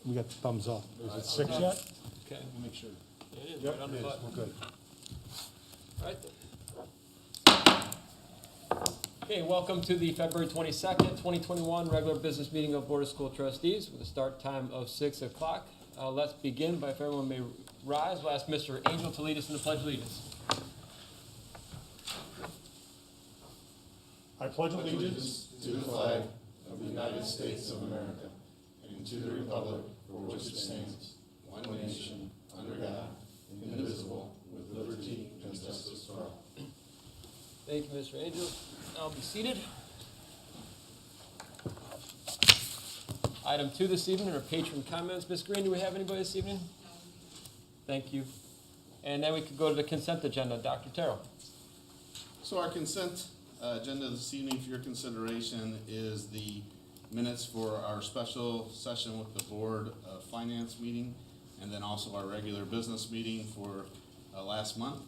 We got the thumbs up. Is it 6 yet? Okay, we'll make sure. It is Yep, right on it the is. button. We're good. Right there. Okay, welcome to the February 22nd, 2021 regular business meeting of Board of School Trustees with a start time of 6 o'clock. Let's begin by, if everyone may rise, we'll ask Mr. Angel to lead us in the Pledge of Allegiance. I pledge allegiance to the flag of the United States of America and to the republic for which it stands, one nation, under God, indivisible, with liberty and justice for all. Thank you, Mr. Angel. I'll be seated. Item 2 this evening are patron comments. Ms. Green, do we have anybody this evening? Thank you. And then we could go to the consent agenda. Dr. Terrell. So our consent agenda this evening for your consideration is the minutes for our special session with the Board of Finance meeting, and then also our regular business meeting for last month.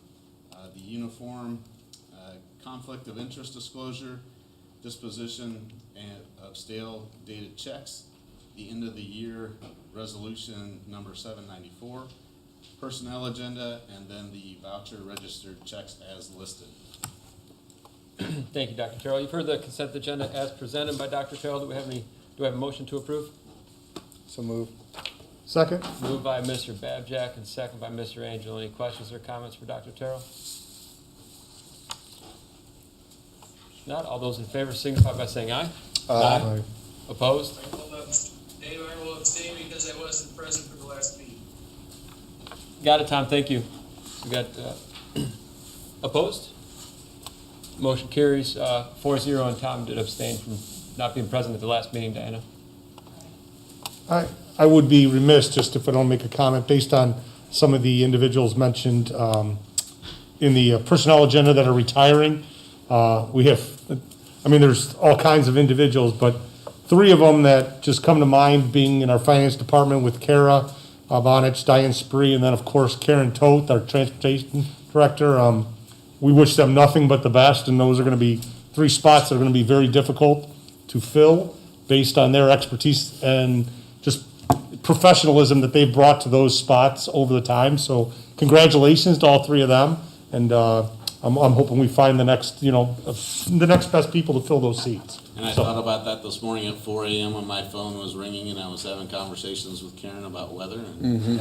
The uniform conflict of interest disclosure, disposition of stale dated checks, the end of the year resolution number 794, personnel agenda, and then the voucher registered checks as listed. Thank you, Dr. Terrell. You've heard the consent agenda as presented by Dr. Terrell. Do we have a motion to approve? So move. Second? Moved by Mr. Babjack and second by Mr. Angel. Any questions or comments for Dr. Terrell? If not, all those in favor signify by saying aye. Aye. Opposed? Dave, I will abstain because I wasn't present for the last meeting. Got it, Tom. Thank you. We got opposed? Motion carries 4-0, and Tom did abstain from not being present at the last meeting, Diana. I would be remiss just if I don't make a comment based on some of the individuals mentioned in the personnel agenda that are retiring. We have, there's all kinds of individuals, but 3 of them that just come to mind being in our finance department with Kara Bonich, Diane Spree, and then of course Karen Toth, our transportation director. We wish them nothing but the best, and those are going to be 3 spots that are going to be very difficult to fill based on their expertise and just professionalism that they've brought to those spots over the time. So congratulations to all 3 of them, and I'm hoping we find the next best people to fill those seats. And I thought about that this morning at 4 a.m. when my phone was ringing and I was having conversations with Karen about weather. And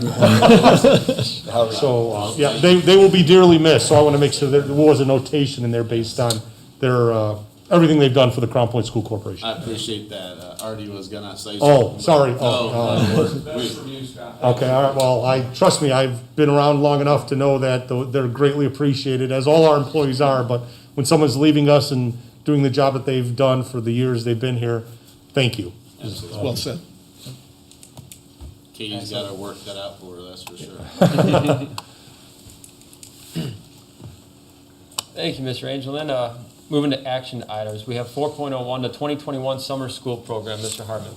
So, they will be dearly missed, so I want to make sure there was a notation in there based on their, everything they've done for the Crown Point School Corporation. I appreciate that. Artie was going to say Oh, something. sorry. No, Okay, all right, well, trust me, I've been around long enough to know that they're greatly appreciated, as all our employees are, but when someone's leaving us and doing the job that they've done for the years they've been here, thank you. Well said. Katie's got her work cut out for her, that's for sure. Thank you, Mr. Angel. Then moving to action items, we have 4.01, the 2021 summer school program. Mr. Hartman.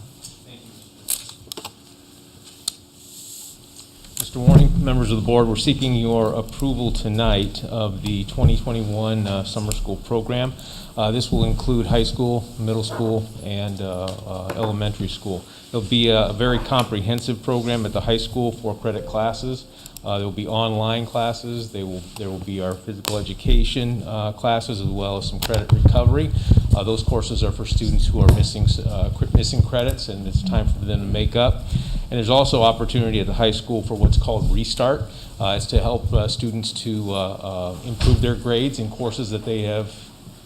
Mr. Warning, members of the board, we're seeking your approval tonight of the 2021 summer school program. This will include high school, middle school, and elementary school. It'll be a very comprehensive program at the high school, 4 credit classes. There will be online classes. There will be our physical education classes, as well as some credit recovery. Those courses are for students who are missing credits, and it's time for them to make up. And there's also opportunity at the high school for what's called Restart. It's to help students to improve their grades in courses that they have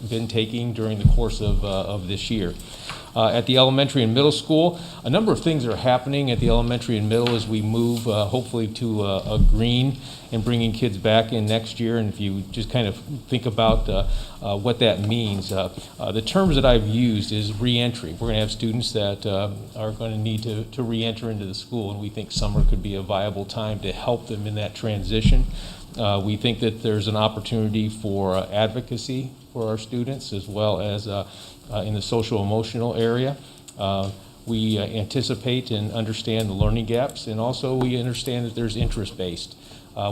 been taking during the course of this year. At the elementary and middle school, a number of things are happening at the elementary and middle as we move hopefully to a green and bringing kids back in next year. And if you just kind of think about what that means, the terms that I've used is reentry. We're going to have students that are going to need to reenter into the school, and we think summer could be a viable time to help them in that transition. We think that there's an opportunity for advocacy for our students, as well as in the social emotional area. We anticipate and understand the learning gaps, and also we understand that there's interest-based.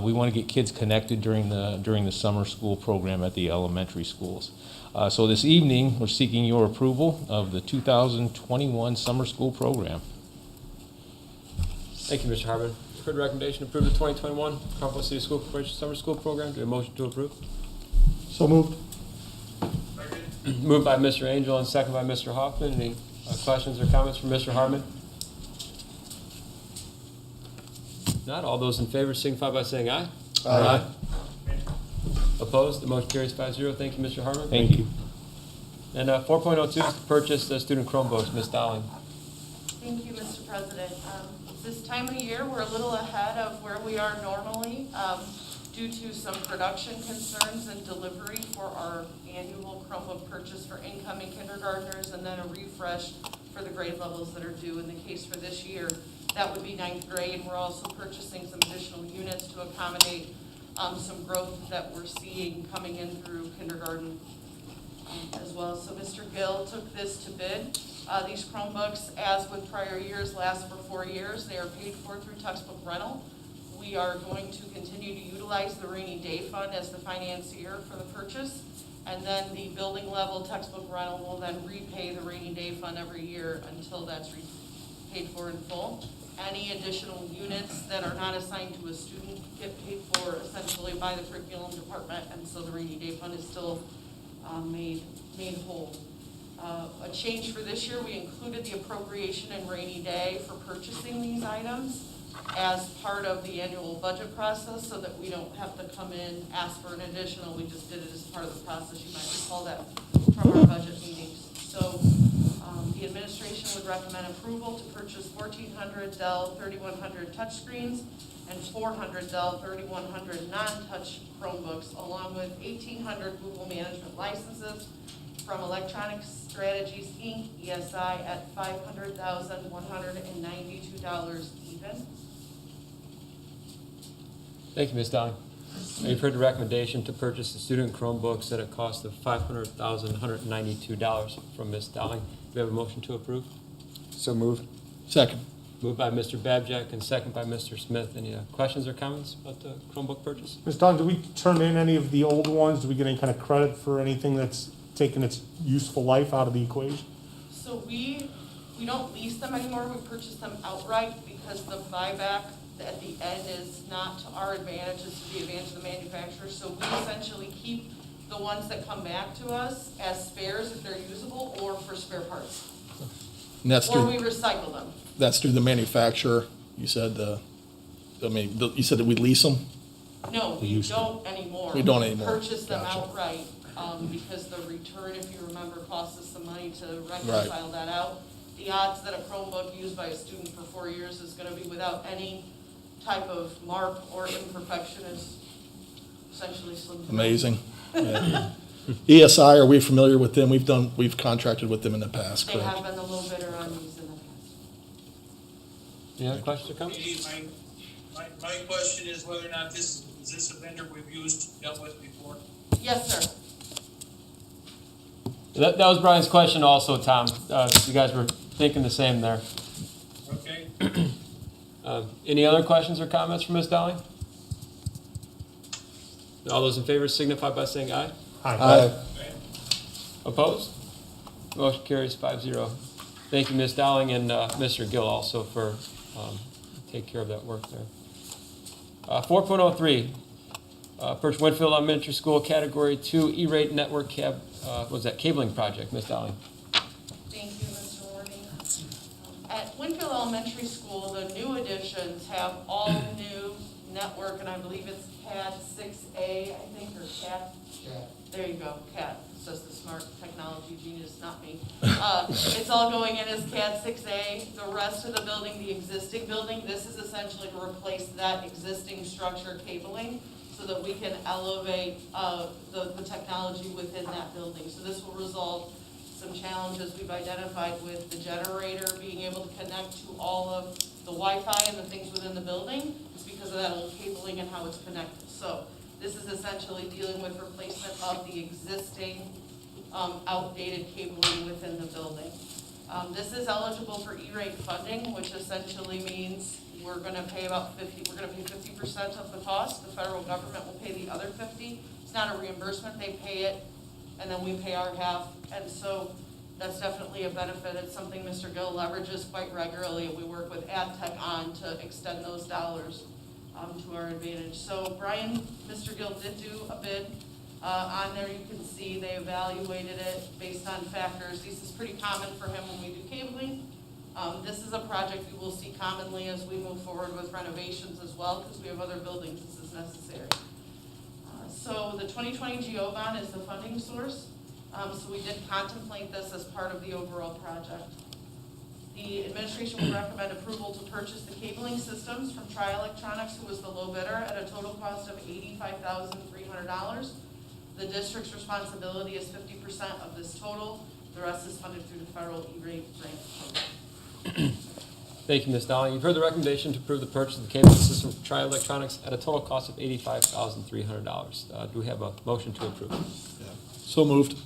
We want to get kids connected during the summer school program at the elementary schools. So this evening, we're seeking your approval of the 2021 summer school program. Thank you, Mr. Harmon. Heard the recommendation to approve the 2021 Crawford City School Corporation Summer School Program. Do we have a motion to approve? So moved. Moved by Mr. Angel and second by Mr. Hoffman. Any questions or comments from Mr. Harmon? Not. All those in favor signify by saying aye. Aye. Opposed? The motion carries 5-0. Thank you, Mr. Harmon. Thank you. And 4.02 is to purchase the student Chromebooks. Ms. Dowling. Thank you, Mr. President. This time of year, we're a little ahead of where we are normally due to some production concerns and delivery for our annual Chromebook purchase for incoming kindergartners, and then a refresh for the grade levels that are due. In the case for this year, that would be 9th grade. We're also purchasing some additional units to accommodate some growth that we're seeing coming in through kindergarten as well. So Mr. Gill took this to bid. These Chromebooks, as with prior years, last for 4 years. They are paid for through textbook rental. We are going to continue to utilize the rainy day fund as the financier for the purchase. And then the building level textbook rental will then repay the rainy day fund every year until that's paid for in full. Any additional units that are not assigned to a student get paid for essentially by the curriculum department, and so the rainy day fund is still made whole. A change for this year, we included the appropriation in rainy day for purchasing these items as part of the annual budget process, so that we don't have to come in, ask for an additional. We just did it as part of the process. You might recall that from our budget meetings. So the administration would recommend approval to purchase 1,400 Dell 3100 touchscreens and 400 Dell 3100 non-touch Chromebooks, along with 1,800 Google management licenses from Electronic Strategies, Inc., ESI, at $500,192 even. Thank you, Ms. Dowling. You've heard the recommendation to purchase the student Chromebooks at a cost of $500,192 from Ms. Dowling. Do we have a motion to approve? So moved. Second. Moved by Mr. Babjack and second by Mr. Smith. Any questions or comments about the Chromebook purchase? Ms. Dawn, do we turn in any of the old ones? Do we get any kind of credit for anything that's taken its useful life out of the equation? So we don't lease them anymore. We purchase them outright because the buyback at the end is not to our advantage, it's to the advantage of the manufacturer. So we essentially keep the ones that come back to us as spares if they're usable, or for spare parts. And that's Or we through, recycle them. that's through the manufacturer. You said you said that we lease them? No, we don't anymore. We don't anymore. Purchase them Gotcha. outright, because the return, if you remember, costs us some money to reconcile that out. The odds that a Chromebook used by a student for 4 years is gonna be without any type of mark or imperfection is essentially slim to none. Amazing. Yeah. ESI, are we familiar with them? We've contracted with them in the past, They correct? have been a little bidder on these in the past. Any other questions or comments? My question is whether or not is this a vendor we've dealt with before? Yes, sir. That was Brian's question also, Tom. You guys were thinking the same there. Okay. Any other questions or comments from Ms. Dowling? All those in favor signify by saying aye. Aye. Opposed? Motion carries 5-0. Thank you, Ms. Dowling, and Mr. Gill also for taking care of that work there. 4.03, Purchase Winfield Elementary School Category 2 E-rate network cabling project. Ms. Dowling. Thank you, Mr. Warney. At Winfield Elementary School, the new additions have all new network, and I believe it's CAD 6A, I think, or CAD. There you go, CAD. It says the smart technology genius, not me. It's all going in as CAD 6A. The rest of the building, the existing building, this is essentially to replace that existing structure cabling so that we can elevate the technology within that building. So this will resolve some challenges we've identified with the generator being able to connect to all of the Wi-Fi and the things within the building. It's because of that old cabling and how it's connected. So this is essentially dealing with replacement of the existing outdated cabling within the building. This is eligible for E-rate funding, which essentially means we're going to pay 50% of the cost. The federal government will pay the other 50. It's not a reimbursement; they pay it, and then we pay our half. And so That's definitely a benefit. It's something Mr. Gill leverages quite regularly, and we work with AdTech on to extend those dollars to our advantage. So Brian, Mr. Gill did do a bid. On there you can see they evaluated it based on factors. This is pretty common for him when we do cabling. This is a project you will see commonly as we move forward with renovations as well, because we have other buildings this is necessary. So the 2020 GO bond is the funding source. So we did contemplate this as part of the overall project. The administration will recommend approval to purchase the cabling systems from Tri-Electronics, who was the low bidder, at a total cost of $85,300. The district's responsibility is 50% of this total. The rest is funded through the federal E-rate grant program. Thank you, Ms. Dowling. You've heard the recommendation to approve the purchase of the cabling system from Tri-Electronics at a total cost of $85,300. Do we have a motion to approve? So moved.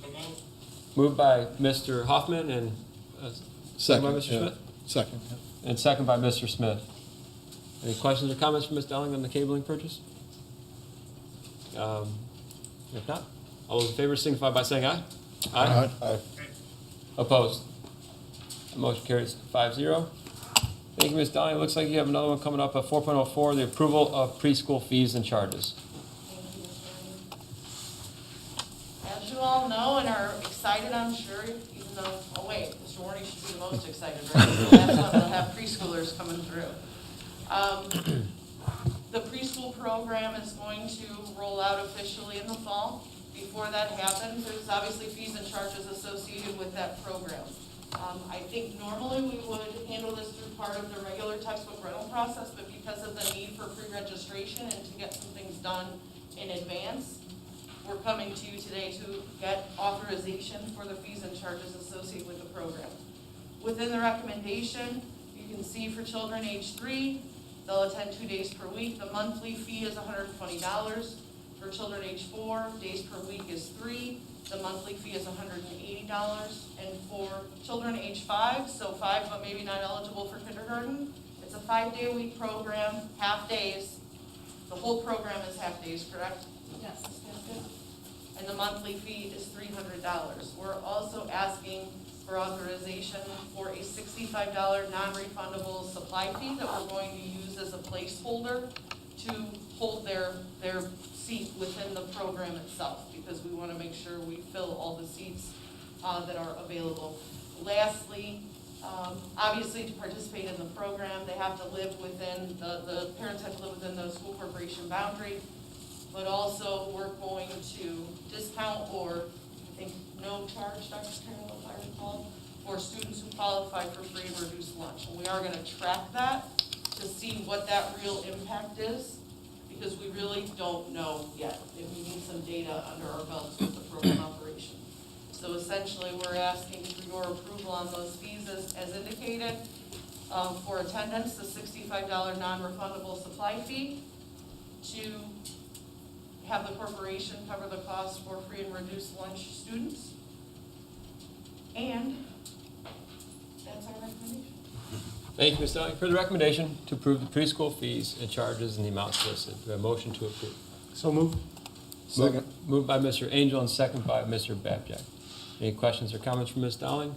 Moved by Mr. Hoffman and second by Mr. yeah. Smith? Second. And second by Mr. Smith. Any questions or comments from Ms. Dowling on the cabling purchase? If not, all those in favor signify by saying aye. Aye. Opposed? Motion carries 5-0. Thank you, Ms. Dowling. It looks like you have another one coming up at 4.04, the approval of preschool fees and charges. Thank you, Mr. As you all know and are excited, I'm sure, even though, oh wait, Mr. Warney should be the most excited, right? The last one, they'll have preschoolers coming through. The preschool program is going to roll out officially in the fall. Before that happens, there's obviously fees and charges associated with that program. I think normally we would handle this through part of the regular textbook rental process, but because of the need for pre-registration and to get some things done in advance, we're coming to you today to get authorization for the fees and charges associated with the program. Within the recommendation, you can see for children age 3, they'll attend 2 days per week. The monthly fee is $120. For children age 4, days per week is 3. The monthly fee is $180. And for children age 5, so 5 but maybe not eligible for kindergarten, it's a 5-day-a-week program, half days. The whole program is half days, correct? Yes. And the monthly fee is $300. We're also asking for authorization for a $65 non-refundable supply fee that we're going to use as a placeholder to hold their seat within the program itself, because we want to make sure we fill all the seats that are available. Lastly, obviously to participate in the program, they have to live within, the parents have to live within the school corporation boundary, but also we're going to discount or I think no charge, Dr. Carroll, if I recall, for students who qualify for free and reduced lunch. And we are going to track that to see what that real impact is, because we really don't know yet. And we need some data under our belts with the program operation. So essentially, we're asking for your approval on those fees as indicated. For attendance, the $65 non-refundable supply fee, to have the corporation cover the cost for free and reduced lunch students. And that's our recommendation. Thank you, Ms. Dowling. For the recommendation to approve the preschool fees and charges and the amounts listed, do we have a motion to approve? So moved. Second. Moved by Mr. Angel and second by Mr. Babjack. Any questions or comments from Ms. Dowling?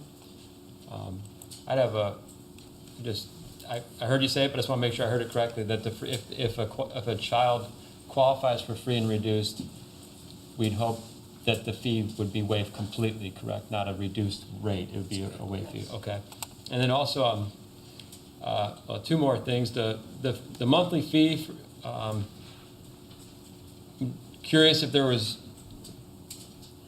I'd have I heard you say it, but I just want to make sure I heard it correctly, that if a child qualifies for free and reduced, we'd hope that the fee would be waived completely, correct? Not a reduced rate, it would be a waived fee, okay. And then also, two more things. The monthly fee, curious if there was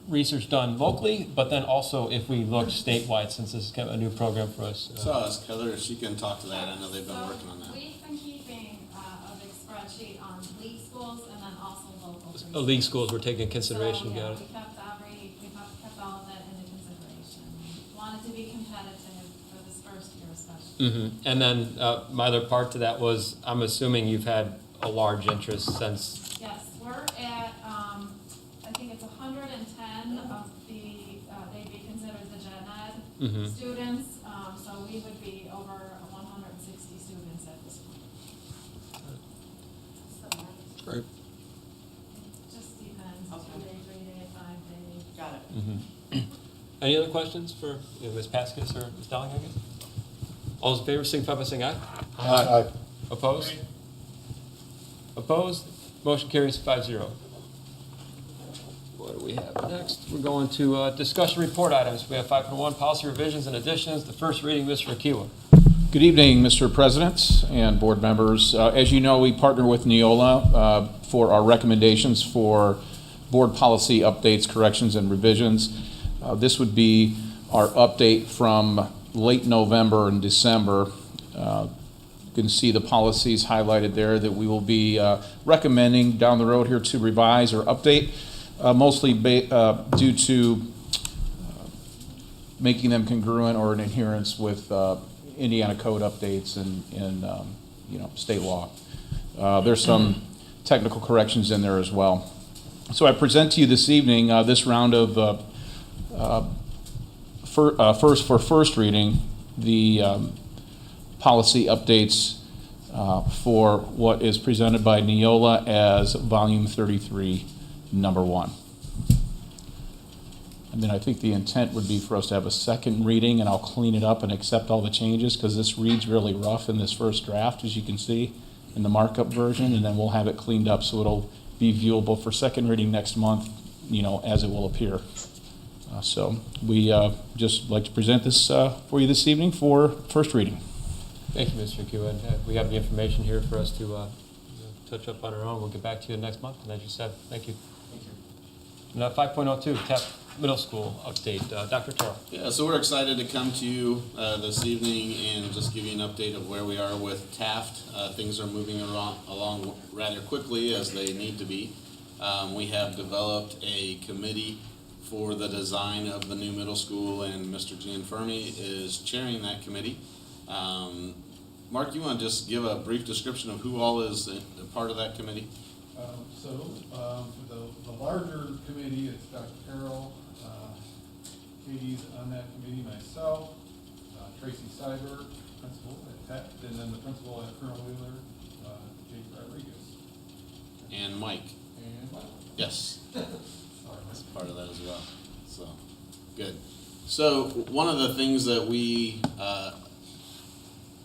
research done locally, but then also if we looked statewide, since this is kind of a new program for us. So ask Heather, she can talk to that. I know they've been working on that. We've been keeping a big spreadsheet on league schools and then also local. League schools were taken into consideration, So, yeah, got it. we kept all of that into consideration. Wanted to be competitive for this first year especially. Mm-hmm. And then my other part to that was, I'm assuming you've had a large interest since. Yes, we're at, I think it's 110 of the, they'd be considered the gen ed Mm-hmm. students. So we would be over 160 students at this point. Great. Just depends, 2 day, 3 day, 5 day. Got it. Mm-hmm. Any other questions for Ms. Paskus or Ms. Dowling, I guess? All those in favor, signify by saying aye. Aye. Opposed? Opposed? Motion carries 5-0. What do we have next? We're going to discussion report items. We have 5.1, policy revisions and additions. The first reading, Mr. Akiwa. Good evening, Mr. President and board members. As you know, we partner with Neola for our recommendations for board policy updates, corrections, and revisions. This would be our update from late November and December. You can see the policies highlighted there that we will be recommending down the road here to revise or update, mostly due to making them congruent or in adherence with Indiana code updates and state law. There's some technical corrections in there as well. So I present to you this evening this round of first reading, the policy updates for what is presented by Neola as volume 33, number 1. And then I think the intent would be for us to have a second reading, and I'll clean it up and accept all the changes because this reads really rough in this first draft, as you can see in the markup version, and then we'll have it cleaned up so it'll be viewable for second reading next month, as it will appear. So we just like to present this for you this evening for first reading. Thank you, Mr. Akiwa. And we have the information here for us to touch up on our own. We'll get back to you next month, and as you said, thank you. Thank you. Now 5.02, Taft Middle School update. Dr. Toro. Yeah, so we're excited to come to you this evening and just give you an update of where we are with Taft. Things are moving along rather quickly as they need to be. We have developed a committee for the design of the new middle school, and Mr. Gianfermi is chairing that committee. Mark, you want to just give a brief description of who all is a part of that committee? The larger committee, it's Dr. Carroll, Katie's on that committee, myself, Tracy Cyber, principal at Taft, and then the principal at Colonel Wheeler, Jake Rodriguez. And Mike. And Mike. Yes. Sorry, That's part of that as well. So, good. So, one of the things that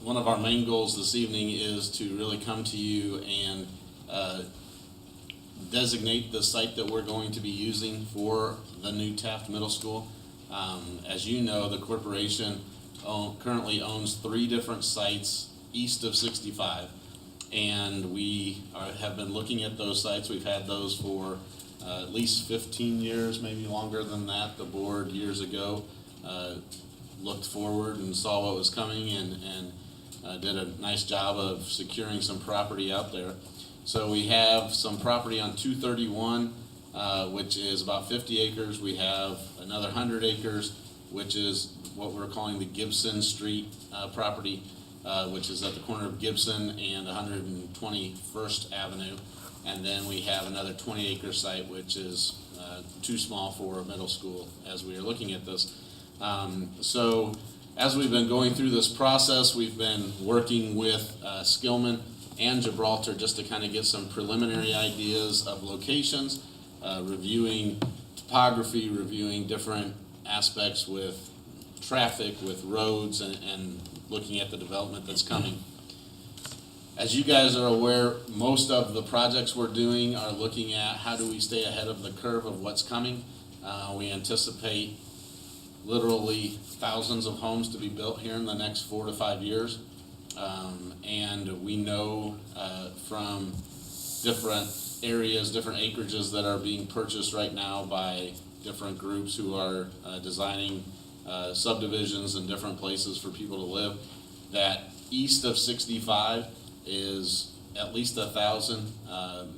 one of our main goals this evening is to really come to you and designate the site that we're going to be using for the new Taft Middle School. As you know, the corporation currently owns 3 different sites east of 65, and we have been looking at those sites. We've had those for at least 15 years, maybe longer than that. The board years ago looked forward and saw what was coming and did a nice job of securing some property out there. So we have some property on 231, which is about 50 acres. We have another 100 acres, which is what we're calling the Gibson Street property, which is at the corner of Gibson and 121st Avenue. And then we have another 20-acre site, which is too small for a middle school as we are looking at this. So as we've been going through this process, we've been working with Skillman and Gibraltar just to kind of get some preliminary ideas of locations, reviewing topography, reviewing different aspects with traffic, with roads, and looking at the development that's coming. As you guys are aware, most of the projects we're doing are looking at how do we stay ahead of the curve of what's coming. We anticipate literally thousands of homes to be built here in the next 4 to 5 years. And we know from different areas, different acreages that are being purchased right now by different groups who are designing subdivisions in different places for people to live, that east of 65 is at least 1,000,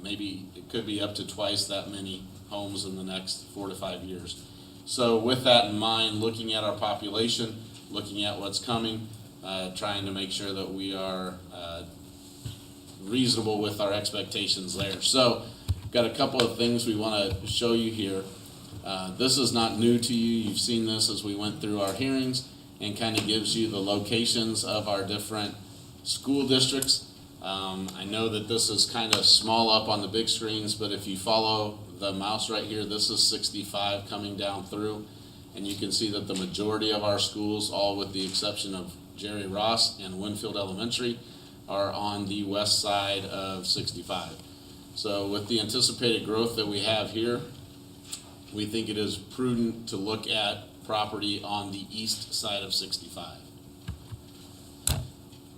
maybe it could be up to twice that many homes in the next 4 to 5 years. So with that in mind, looking at our population, looking at what's coming, trying to make sure that we are reasonable with our expectations there. So got a couple of things we want to show you here. This is not new to you. You've seen this as we went through our hearings, and kind of gives you the locations of our different school districts. I know that this is kind of small up on the big screens, but if you follow the mouse right here, this is 65 coming down through. And you can see that the majority of our schools, all with the exception of Jerry Ross and Winfield Elementary, are on the west side of 65. So with the anticipated growth that we have here, we think it is prudent to look at property on the east side of 65.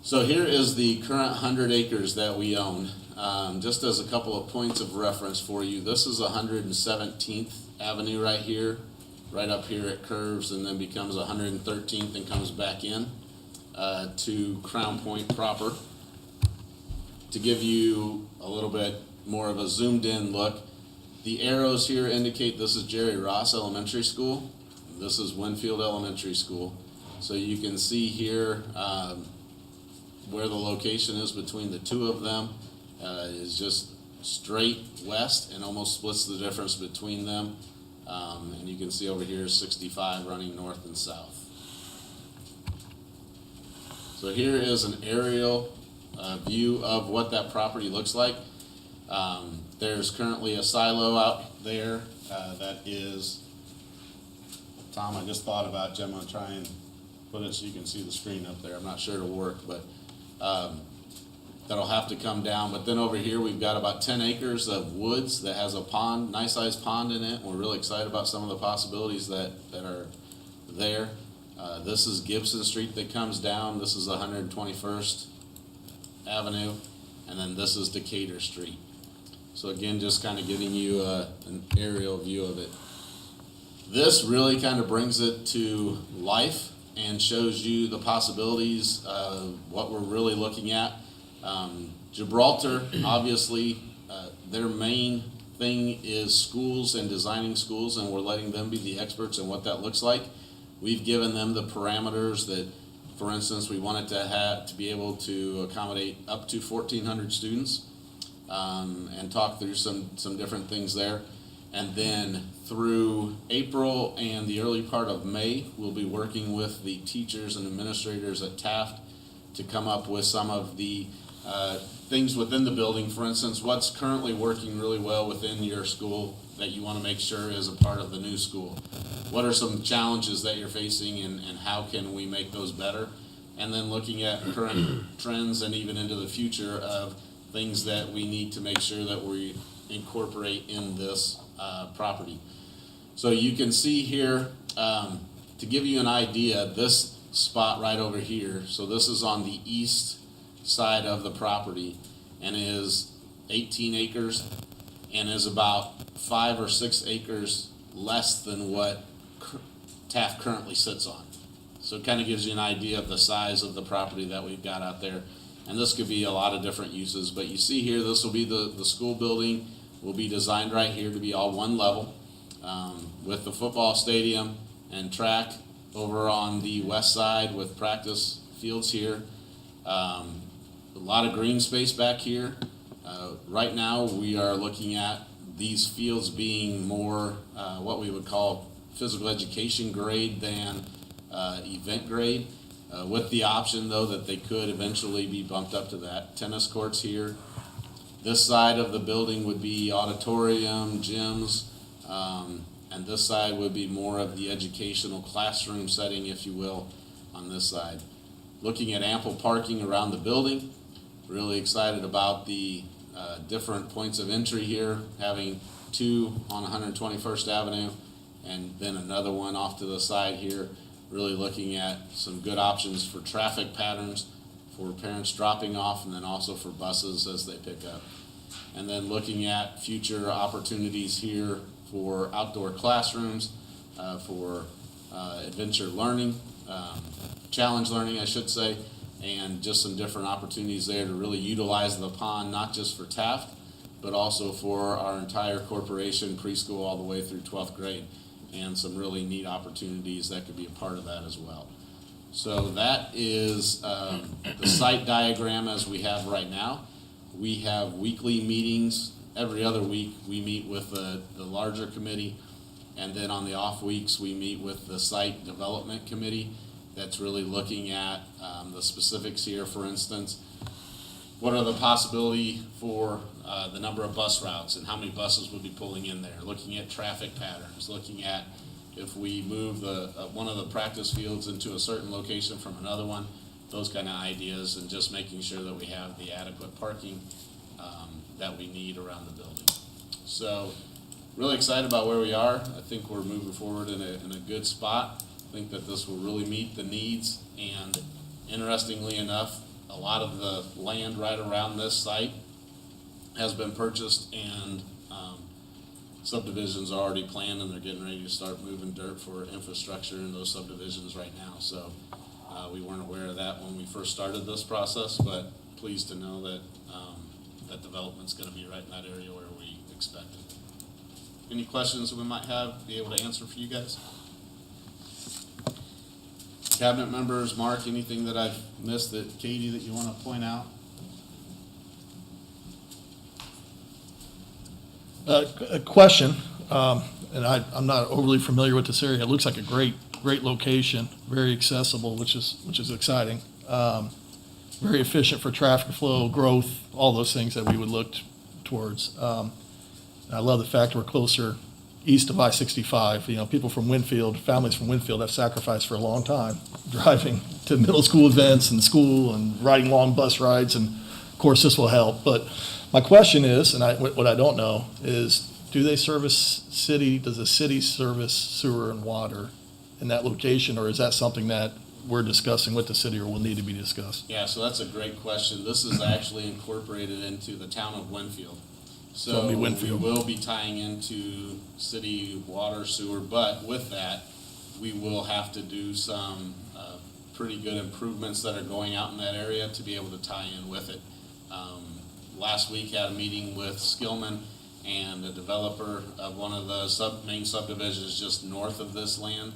So here is the current 100 acres that we own. Just as a couple of points of reference for you, this is 117th Avenue right here. Right up here it curves and then becomes 113th and comes back in to Crown Point proper. To give you a little bit more of a zoomed in look, the arrows here indicate this is Jerry Ross Elementary School. This is Winfield Elementary School. So you can see here where the location is between the two of them is just straight west and almost splits the difference between them. And you can see over here 65 running north and south. So here is an aerial view of what that property looks like. There's currently a silo out there that is, Tom, I just thought about, Jim, I'm going to try and put it so you can see the screen up there. I'm not sure it'll work, but that'll have to come down. But then over here we've got about 10 acres of woods that has a pond, nice sized pond in it. We're really excited about some of the possibilities that are there. This is Gibson Street that comes down. This is 121st Avenue, and then this is Decatur Street. So again, just kind of giving you an aerial view of it. This really kind of brings it to life and shows you the possibilities of what we're really looking at. Gibraltar, obviously, their main thing is schools and designing schools, and we're letting them be the experts in what that looks like. We've given them the parameters that, for instance, we wanted to be able to accommodate up to 1,400 students, and talk through some different things there. And then through April and the early part of May, we'll be working with the teachers and administrators at Taft to come up with some of the things within the building. For instance, what's currently working really well within your school that you want to make sure is a part of the new school? What are some challenges that you're facing, and how can we make those better? And then looking at current trends and even into the future of things that we need to make sure that we incorporate in this property. So you can see here, to give you an idea, this spot right over here, so this is on the east side of the property and is 18 acres and is about 5 or 6 acres less than what Taft currently sits on. So it kind of gives you an idea of the size of the property that we've got out there. And this could be a lot of different uses, but you see here, this will be the school building, will be designed right here to be all one level, with the football stadium and track over on the west side with practice fields here. A lot of green space back here. Right now we are looking at these fields being more what we would call physical education grade than event grade, with the option though that they could eventually be bumped up to that. Tennis courts here. This side of the building would be auditorium, gyms, and this side would be more of the educational classroom setting, if you will, on this side. Looking at ample parking around the building. Really excited about the different points of entry here, having 2 on 121st Avenue and then another one off to the side here. Really looking at some good options for traffic patterns, for parents dropping off, and then also for buses as they pick up. And then looking at future opportunities here for outdoor classrooms, for adventure learning, challenge learning, I should say, and just some different opportunities there to really utilize the pond, not just for Taft, but also for our entire corporation, preschool all the way through 12th grade, and some really neat opportunities that could be a part of that as well. So that is the site diagram as we have right now. We have weekly meetings. Every other week we meet with the larger committee, and then on the off weeks we meet with the site development committee that's really looking at the specifics here. For instance, what are the possibility for the number of bus routes and how many buses would be pulling in there, looking at traffic patterns, looking at if we move one of the practice fields into a certain location from another one, those kind of ideas, and just making sure that we have the adequate parking that we need around the building. So, really excited about where we are. I think we're moving forward in a good spot. I think that this will really meet the needs, and interestingly enough, a lot of the land right around this site has been purchased, and subdivisions are already planned, and they're getting ready to start moving dirt for infrastructure in those subdivisions right now. So we weren't aware of that when we first started this process, but pleased to know that that development's going to be right in that area where we expected. Any questions we might have, be able to answer for you guys? Cabinet members, Mark, anything that I've missed, that Katie, that you want to point out? A question, and I'm not overly familiar with this area. It looks like a great location, very accessible, which is exciting. Very efficient for traffic flow, growth, all those things that we would look towards. I love the fact we're closer east of I-65. You know, people from Winfield, families from Winfield have sacrificed for a long time driving to middle school events and school and riding long bus rides, and of course this will help. But my question is, and what I don't know is, do they service city? Does the city service sewer and water in that location, or is that something that we're discussing with the city or will need to be discussed? Yeah, so that's a great question. This is actually incorporated into the town of Winfield. So it'll be Winfield. We will be tying into city water, sewer, but with that, we will have to do some pretty good improvements that are going out in that area to be able to tie in with it. Last week had a meeting with Skillman and the developer of one of the main subdivisions just north of this land,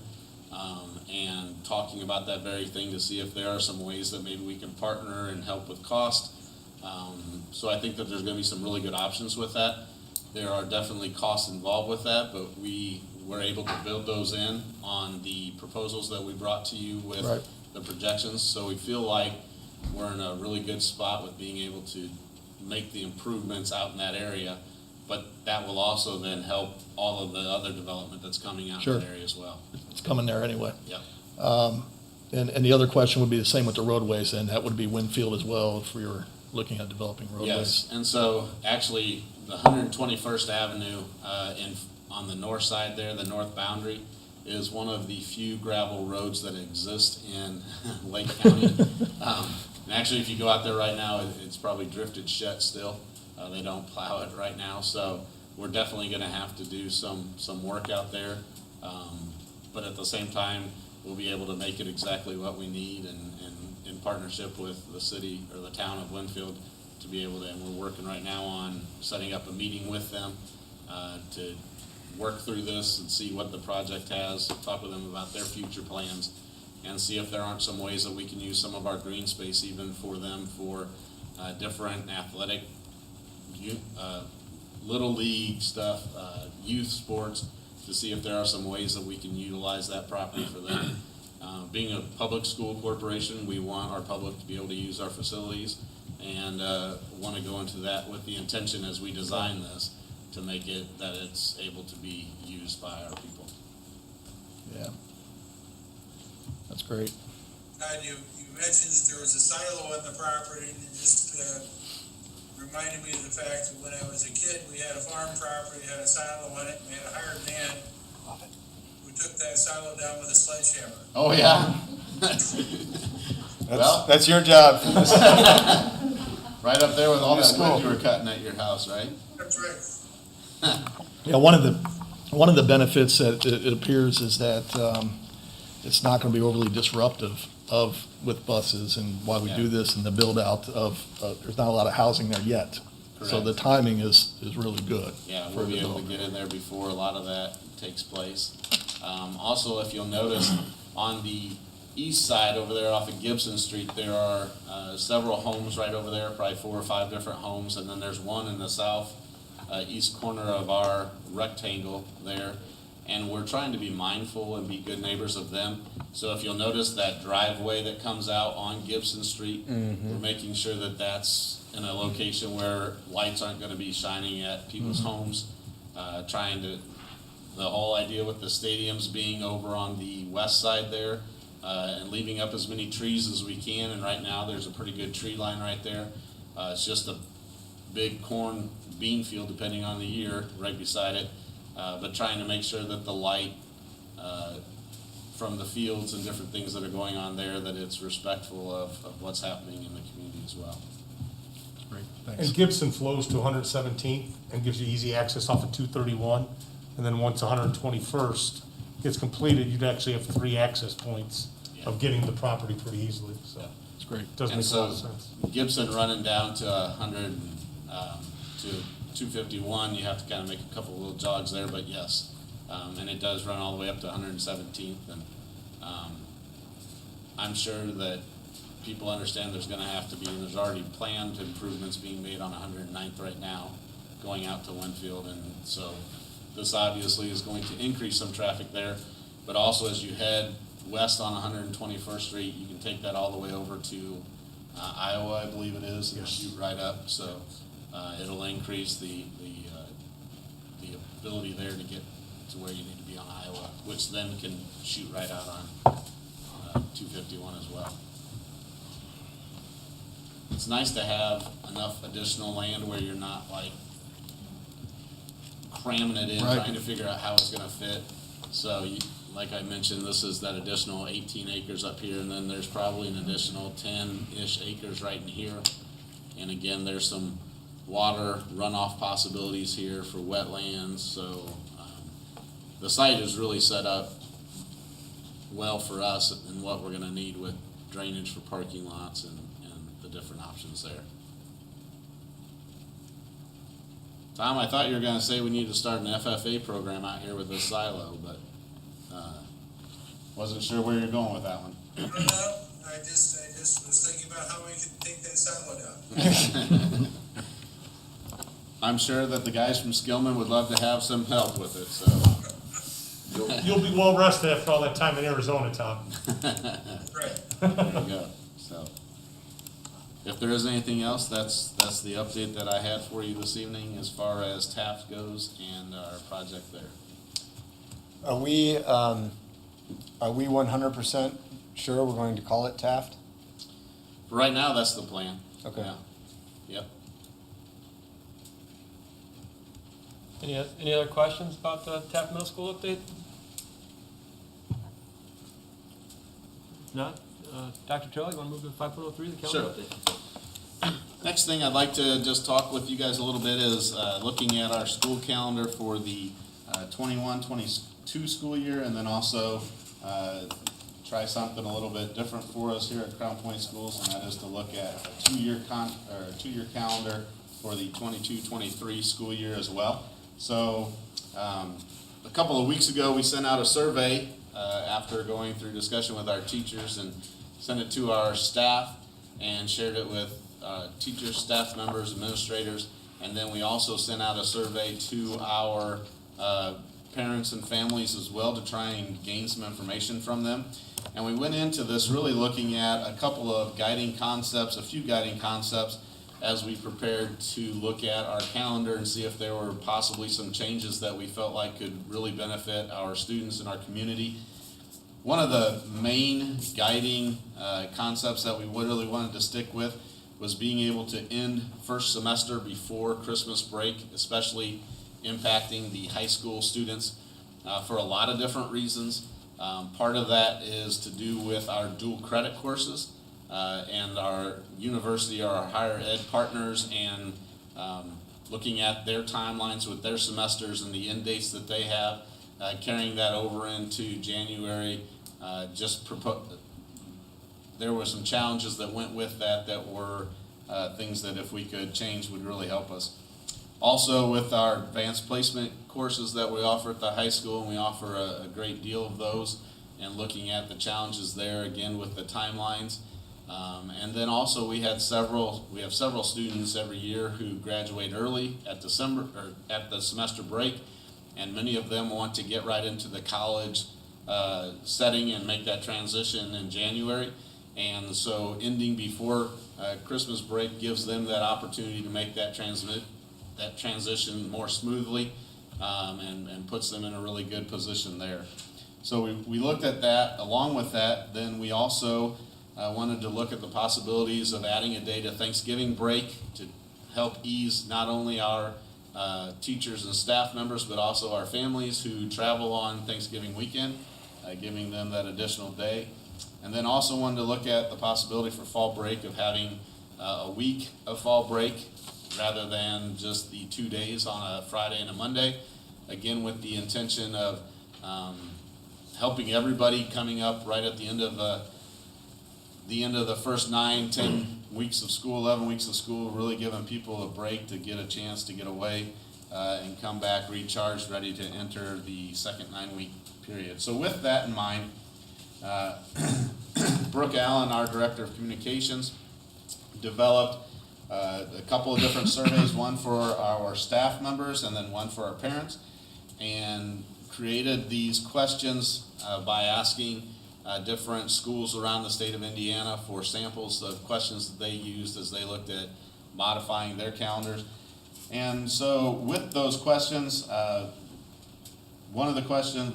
and talking about that very thing to see if there are some ways that maybe we can partner and help with cost. So I think that there's going to be some really good options with that. There are definitely costs involved with that, but we were able to build those in on the proposals that we brought to you with Right. the projections. So we feel like we're in a really good spot with being able to make the improvements out in that area, but that will also then help all of the other development that's coming out Sure. in that area as well. It's coming there anyway. Yep. And the other question would be the same with the roadways, and that would be Winfield as well if we were looking at developing roadways. Yes, and so actually, the 121st Avenue on the north side there, the north boundary, is one of the few gravel roads that exist in Lake County. And actually, if you go out there right now, it's probably drifted shut still. They don't plow it right now, so we're definitely going to have to do some work out there. But at the same time, we'll be able to make it exactly what we need, and in partnership with the city or the town of Winfield to be able to, and we're working right now on setting up a meeting with them to work through this and see what the project has, talk with them about their future plans, and see if there aren't some ways that we can use some of our green space even for them for different athletic, little league stuff, youth sports, to see if there are some ways that we can utilize that property for them. Being a public school corporation, we want our public to be able to use our facilities, and want to go into that with the intention as we design this to make it that it's able to be used by our people. Yeah. That's great. Todd, you mentioned that there was a silo on the property, and it just reminded me of the fact that when I was a kid, we had a farm property, had a silo on it, and we had a hired man who took that silo down with a sledgehammer. Oh, yeah. That's your job. Right up there with all that School. wood you were cutting at your house, right? That's right. Yeah, one of the benefits that it appears is that it's not going to be overly disruptive with buses and why we do this and the build out of there's not a lot of housing there yet. So Correct. the timing is really good. Yeah, for we'll be able to development. get in there before a lot of that takes place. Also, if you'll notice, on the east side over there off of Gibson Street, there are several homes right over there, probably 4 or 5 different homes, and then there's one in the south east corner of our rectangle there, and we're trying to be mindful and be good neighbors of them. So if you'll notice that driveway that comes out on Gibson Street, we're making sure that that's in a location where lights aren't going to be shining at people's homes, trying to The whole idea with the stadiums being over on the west side there, and leaving up as many trees as we can, and right now there's a pretty good tree line right there. It's just a big corn bean field, depending on the year, right beside it, but trying to make sure that the light from the fields and different things that are going on there, that it's respectful of what's happening in the community as well. Great, And thanks. Gibson flows to 117th and gives you easy access off of 231. And then once 121st gets completed, you'd actually have 3 access points of getting the property pretty easily, so. That's great. It does And make a lot so of sense. Gibson running down to 100 to 251, you have to kind of make a couple little jogs there, but yes. And it does run all the way up to 117th, and I'm sure that people understand there's gonna have to be, and there's already planned improvements being made on 109th right now, going out to Winfield, and so this obviously is going to increase some traffic there, but also as you head west on 121st Street, you can take that all the way over to Iowa, I believe it is, and shoot right up, so it'll increase the ability there to get to where you need to be on Iowa, which then can shoot right out on 251 as well. It's nice to have enough additional land where you're not like cramming it in, Right. trying to figure out how it's gonna fit. So you, like I mentioned, this is that additional 18 acres up here, and then there's probably an additional 10-ish acres right in here. And again, there's some water runoff possibilities here for wetlands, so the site is really set up well for us and what we're gonna need with drainage for parking lots and the different options there. Tom, I thought you were gonna say we need to start an FFA program out here with this silo, but wasn't sure where you're going with that one. No, I just was thinking about how we could take that silo down. I'm sure that the guys from Skillman would love to have some help with it, so. You'll be well rested after all that time in Arizona, Tom. Right. There you go. So, if there is anything else, that's the update that I had for you this evening as far as Taft goes and our project there. Are we 100% sure we're going to call it Taft? Right now, that's the plan. Okay. Yeah. Yep. Any other questions about the Taft Middle School update? If not, Dr. Trillo, you want to move to 5.03, the calendar update? Next thing I'd like to just talk with you guys a little bit is looking at our school calendar for the 21-22 school year, and then also try something a little bit different for us here at Crown Point Schools, and that is to look at a two-year calendar for the 22-23 school year as well. So a couple of weeks ago, we sent out a survey after going through discussion with our teachers, and sent it to our staff and shared it with teachers, staff members, administrators, and then we also sent out a survey to our parents and families as well to try and gain some information from them. And we went into this really looking at a couple of guiding concepts, a few guiding concepts, as we prepared to look at our calendar and see if there were possibly some changes that we felt like could really benefit our students and our community. One of the main guiding concepts that we really wanted to stick with was being able to end first semester before Christmas break, especially impacting the high school students for a lot of different reasons. Part of that is to do with our dual credit courses and our university, our higher ed partners, and looking at their timelines with their semesters and the end dates that they have, carrying that over into January. There were some challenges that went with that were things that if we could change would really help us. Also with our advanced placement courses that we offer at the high school, and we offer a great deal of those, and looking at the challenges there again with the timelines. And then also we have several students every year who graduate early at the semester break, and many of them want to get right into the college setting and make that transition in January. And so ending before Christmas break gives them that opportunity to make that transition more smoothly and puts them in a really good position there. So we looked at that. Along with that, then we also wanted to look at the possibilities of adding a day to Thanksgiving break to help ease not only our teachers and staff members, but also our families who travel on Thanksgiving weekend, giving them that additional day. And then also wanted to look at the possibility for fall break of having a week of fall break rather than just the 2 days on a Friday and a Monday. Again, with the intention of helping everybody coming up right at the end of the first 9, 10 weeks of school, 11 weeks of school, really giving people a break to get a chance to get away and come back recharged, ready to enter the second 9-week period. So with that in mind, Brooke Allen, our Director of Communications, developed a couple of different surveys, one for our staff members and then one for our parents, and created these questions by asking different schools around the state of Indiana for samples of questions that they used as they looked at modifying their calendars. And so with those questions, the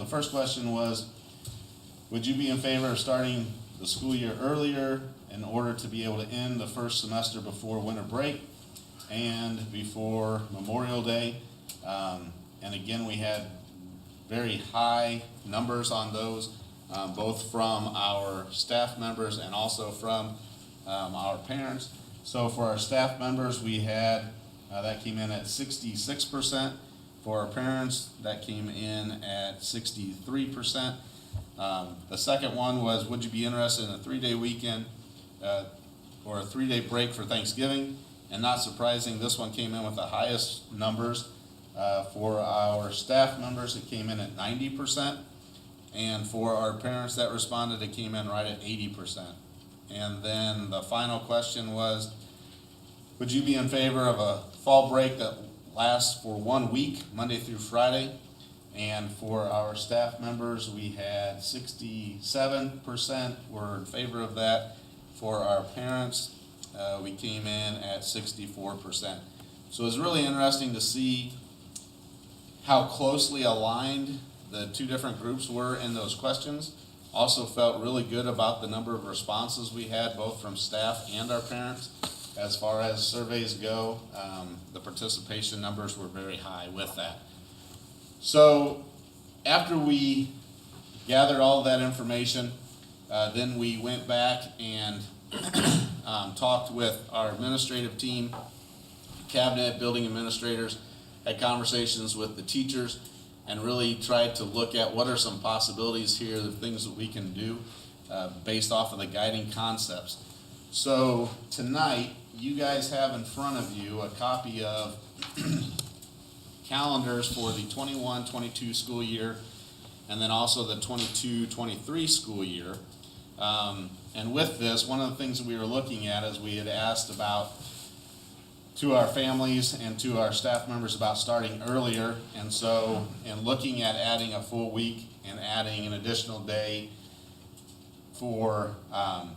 first question was, would you be in favor of starting the school year earlier in order to be able to end the first semester before winter break and before Memorial Day? And again, we had very high numbers on those, both from our staff members and also from our parents. So for our staff members, we had, that came in at 66%. For our parents, that came in at 63%. The second one was, would you be interested in a 3-day weekend or a 3-day break for Thanksgiving? And not surprising, this one came in with the highest numbers. For our staff members, it came in at 90%. And for our parents that responded, it came in right at 80%. And then the final question was, would you be in favor of a fall break that lasts for 1 week, Monday through Friday? And for our staff members, we had 67% were in favor of that. For our parents, we came in at 64%. So it's really interesting to see how closely aligned the two different groups were in those questions. Also felt really good about the number of responses we had, both from staff and our parents. As far as surveys go, the participation numbers were very high with that. So after we gathered all that information, then we went back and talked with our administrative team, cabinet, building administrators, had conversations with the teachers, and really tried to look at what are some possibilities here, the things that we can do based off of the guiding concepts. So tonight, you guys have in front of you a copy of calendars for the 21-22 school year, and then also the 22-23 school year. And with this, one of the things that we were looking at is we had asked about to our families and to our staff members about starting earlier. And so in looking at adding a full week and adding an additional day for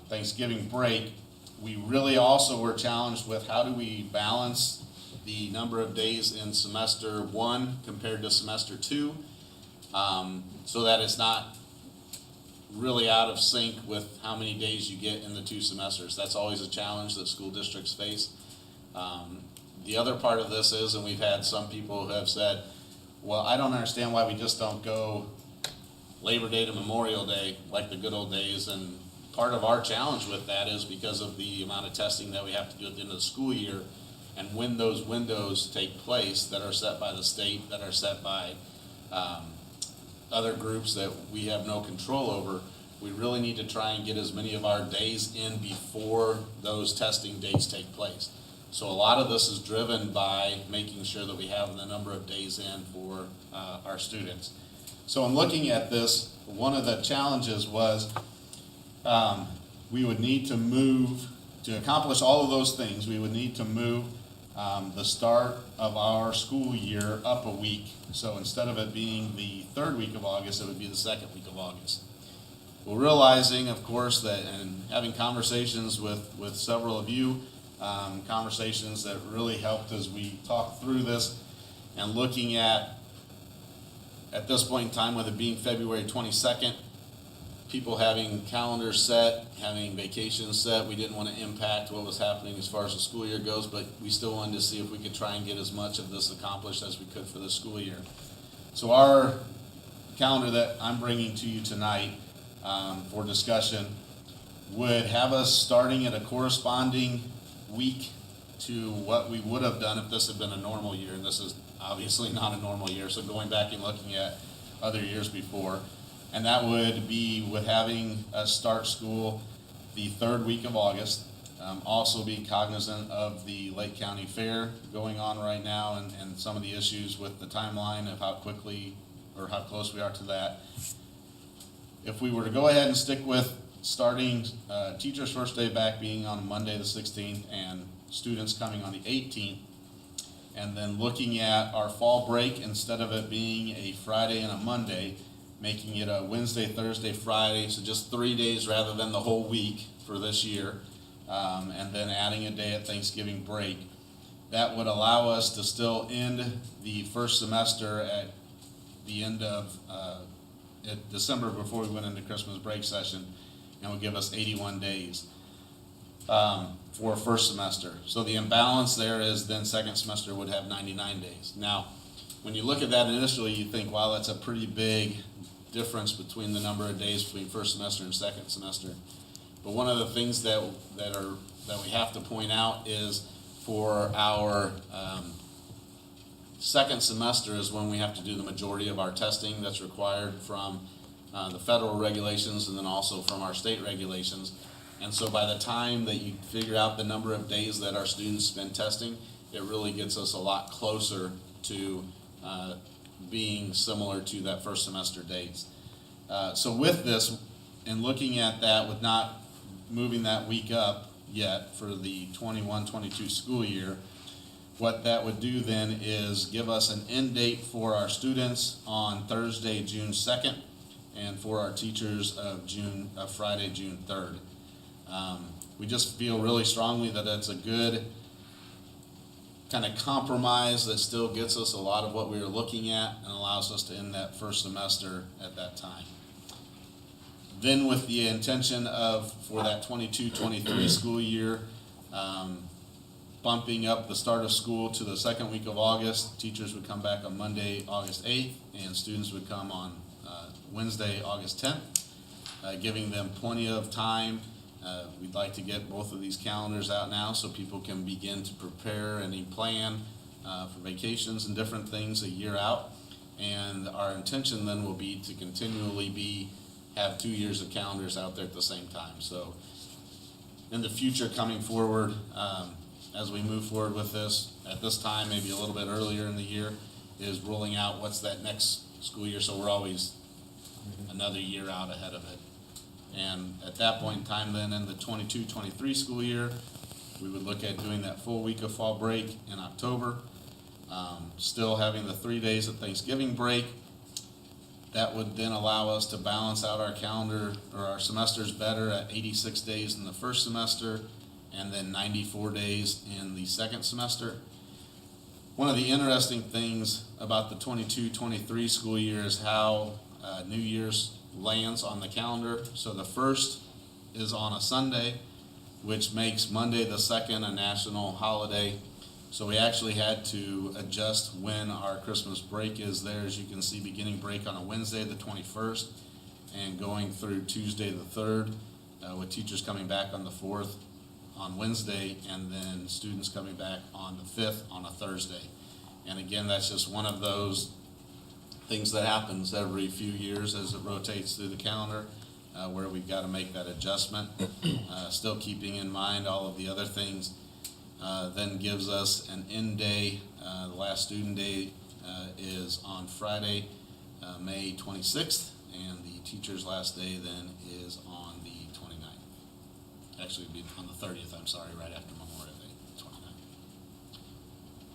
Thanksgiving break, we really also were challenged with how do we balance the number of days in semester 1 compared to semester 2, so that it's not really out of sync with how many days you get in the 2 semesters. That's always a challenge that school districts face. The other part of this is, and we've had some people who have said, well, I don't understand why we just don't go Labor Day to Memorial Day like the good old days. And part of our challenge with that is because of the amount of testing that we have to do at the end of the school year, and when those windows take place that are set by the state, that are set by other groups that we have no control over, we really need to try and get as many of our days in before those testing dates take place. So a lot of this is driven by making sure that we have the number of days in for our students. So in looking at this, one of the challenges was we would need to move, to accomplish all of those things, we would need to move the start of our school year up a week. So instead of it being the 3rd week of August, it would be the 2nd week of August. Well, realizing, of course, that and having conversations with several of you, conversations that really helped as we talked through this, and looking at at this point in time, with it being February 22nd, people having calendars set, having vacations set, we didn't want to impact what was happening as far as the school year goes, but we still wanted to see if we could try and get as much of this accomplished as we could for the school year. So our calendar that I'm bringing to you tonight for discussion would have us starting at a corresponding week to what we would have done if this had been a normal year, and this is obviously not a normal year, so going back and looking at other years before. And that would be with having us start school the third week of August. Also be cognizant of the Lake County Fair going on right now and some of the issues with the timeline of how quickly or how close we are to that. If we were to go ahead and stick with starting teacher's first day back being on Monday the 16th and students coming on the 18th, and then looking at our fall break, instead of it being a Friday and a Monday, making it a Wednesday, Thursday, Friday, so just 3 days rather than the whole week for this year, and then adding a day at Thanksgiving break. That would allow us to still end the first semester at the end of December before we went into Christmas break session, and would give us 81 days for first semester. So the imbalance there is then second semester would have 99 days. Now, when you look at that initially, you think, wow, that's a pretty big difference between the number of days between first semester and second semester. But one of the things that we have to point out is for our second semester is when we have to do the majority of our testing that's required from the federal regulations and then also from our state regulations. And so by the time that you figure out the number of days that our students spend testing, it really gets us a lot closer to being similar to that first semester dates. So with this, and looking at that with not moving that week up yet for the 21-22 school year, what that would do then is give us an end date for our students on Thursday, June 2nd, and for our teachers of Friday, June 3rd. We just feel really strongly that it's a good kind of compromise that still gets us a lot of what we were looking at and allows us to end that first semester at that time. Then with the intention of, for that 22-23 school year, bumping up the start of school to the second week of August. Teachers would come back on Monday, August 8th, and students would come on Wednesday, August 10th, giving them plenty of time. We'd like to get both of these calendars out now so people can begin to prepare any plan for vacations and different things a year out. And our intention then will be to continually have 2 years of calendars out there at the same time. So in the future coming forward, as we move forward with this, at this time, maybe a little bit earlier in the year, is rolling out what's that next school year, so we're always another year out ahead of it. And at that point in time then, in the 22-23 school year, we would look at doing that full week of fall break in October, still having the 3 days of Thanksgiving break. That would then allow us to balance out our calendar, or our semesters better, at 86 days in the first semester, and then 94 days in the second semester. One of the interesting things about the 22-23 school year is how New Year's lands on the calendar. So the first is on a Sunday, which makes Monday the 2nd a national holiday. So we actually had to adjust when our Christmas break is there. As you can see, beginning break on a Wednesday the 21st and going through Tuesday the 3rd, with teachers coming back on the 4th on Wednesday, and then students coming back on the 5th on a Thursday. And again, that's just one of those things that happens every few years as it rotates through the calendar, where we've got to make that adjustment, still keeping in mind all of the other things. Then gives us an end day. The last student day is on Friday, May 26th, and the teacher's last day then is on the 29th. Actually, it'd be on the 30th, I'm sorry, right after Memorial Day, 29th.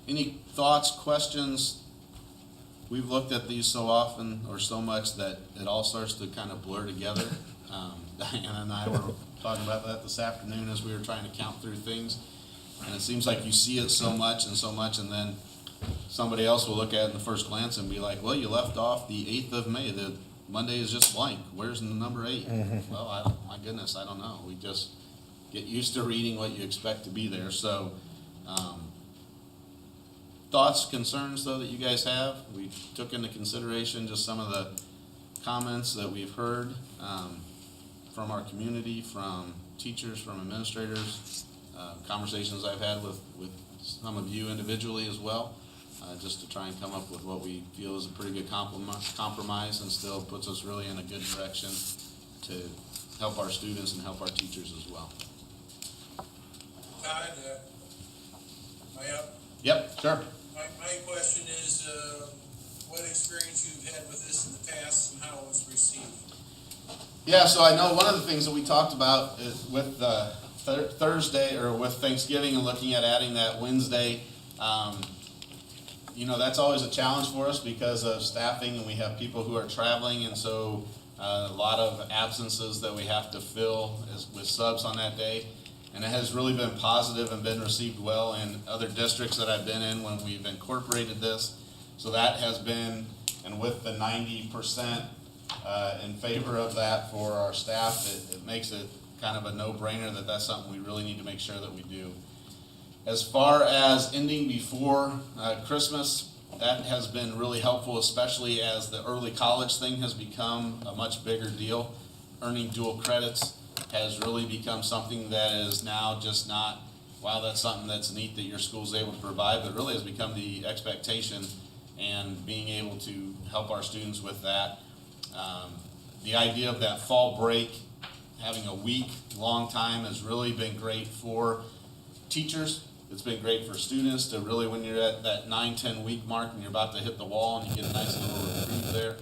Any thoughts, questions? We've looked at these so often or so much that it all starts to kind of blur together. Diana and I were talking about that this afternoon as we were trying to count through things. And it seems like you see it so much, and then somebody else will look at it in the first glance and be like, well, you left off the 8th of May. The Monday is just blank. Where's the number 8? Well, my goodness, I don't know. We just get used to reading what you expect to be there. So, thoughts, concerns, though, that you guys have? We took into consideration just some of the comments that we've heard from our community, from teachers, from administrators, conversations I've had with some of you individually as well, just to try and come up with what we feel is a pretty good compromise and still puts us really in a good direction to help our students and help our teachers as well. Todd, am I up? Yep, sure. My question is, what experience you've had with this in the past and how it was received? Yeah, so I know one of the things that we talked about is with Thursday or with Thanksgiving and looking at adding that Wednesday. That's always a challenge for us because of staffing, and we have people who are traveling, and so a lot of absences that we have to fill with subs on that day. And it has really been positive and been received well in other districts that I've been in when we've incorporated this. So that has been, and with the 90% in favor of that for our staff, it makes it kind of a no-brainer that that's something we really need to make sure that we do. As far as ending before Christmas, that has been really helpful, especially as the early college thing has become a much bigger deal. Earning dual credits has really become something that is now just not, wow, that's something that's neat that your school's able to provide, but really has become the expectation, and being able to help our students with that. The idea of that fall break, having a week-long time has really been great for teachers. It's been great for students to really, when you're at that 9-10 week mark and you're about to hit the wall and you get a nice little reprieve there.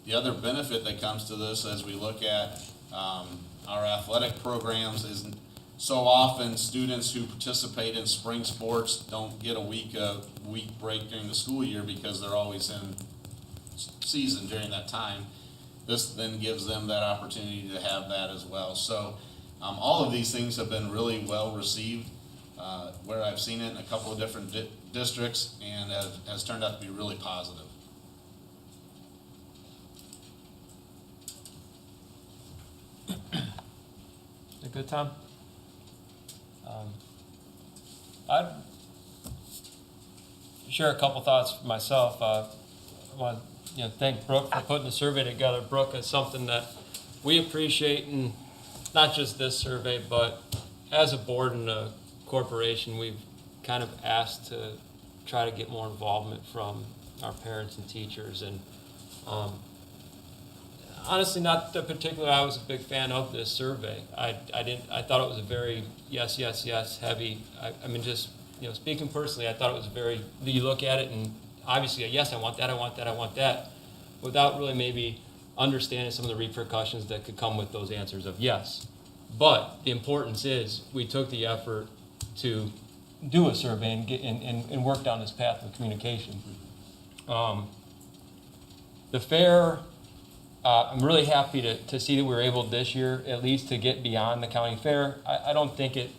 The other benefit that comes to this as we look at our athletic programs is so often students who participate in spring sports don't get a week break during the school year because they're always in season during that time. This then gives them that opportunity to have that as well. So all of these things have been really well received where I've seen it in a couple of different districts, and has turned out to be really positive. A good time. I'd share a couple thoughts for myself. I want to thank Brooke for putting the survey together. Brooke, is something that we appreciate, and not just this survey, but as a board and a corporation, we've kind of asked to try to get more involvement from our parents and teachers. And honestly, not the particular, I was a big fan of this survey. I thought it was a very yes heavy. I mean, just, speaking personally, I thought it was very, you look at it and obviously, yes, I want that, without really maybe understanding some of the repercussions that could come with those answers of yes. But the importance is we took the effort to do a survey and get and work down this path of communication. The fair, I'm really happy to see that we were able this year at least to get beyond the county fair. I don't think it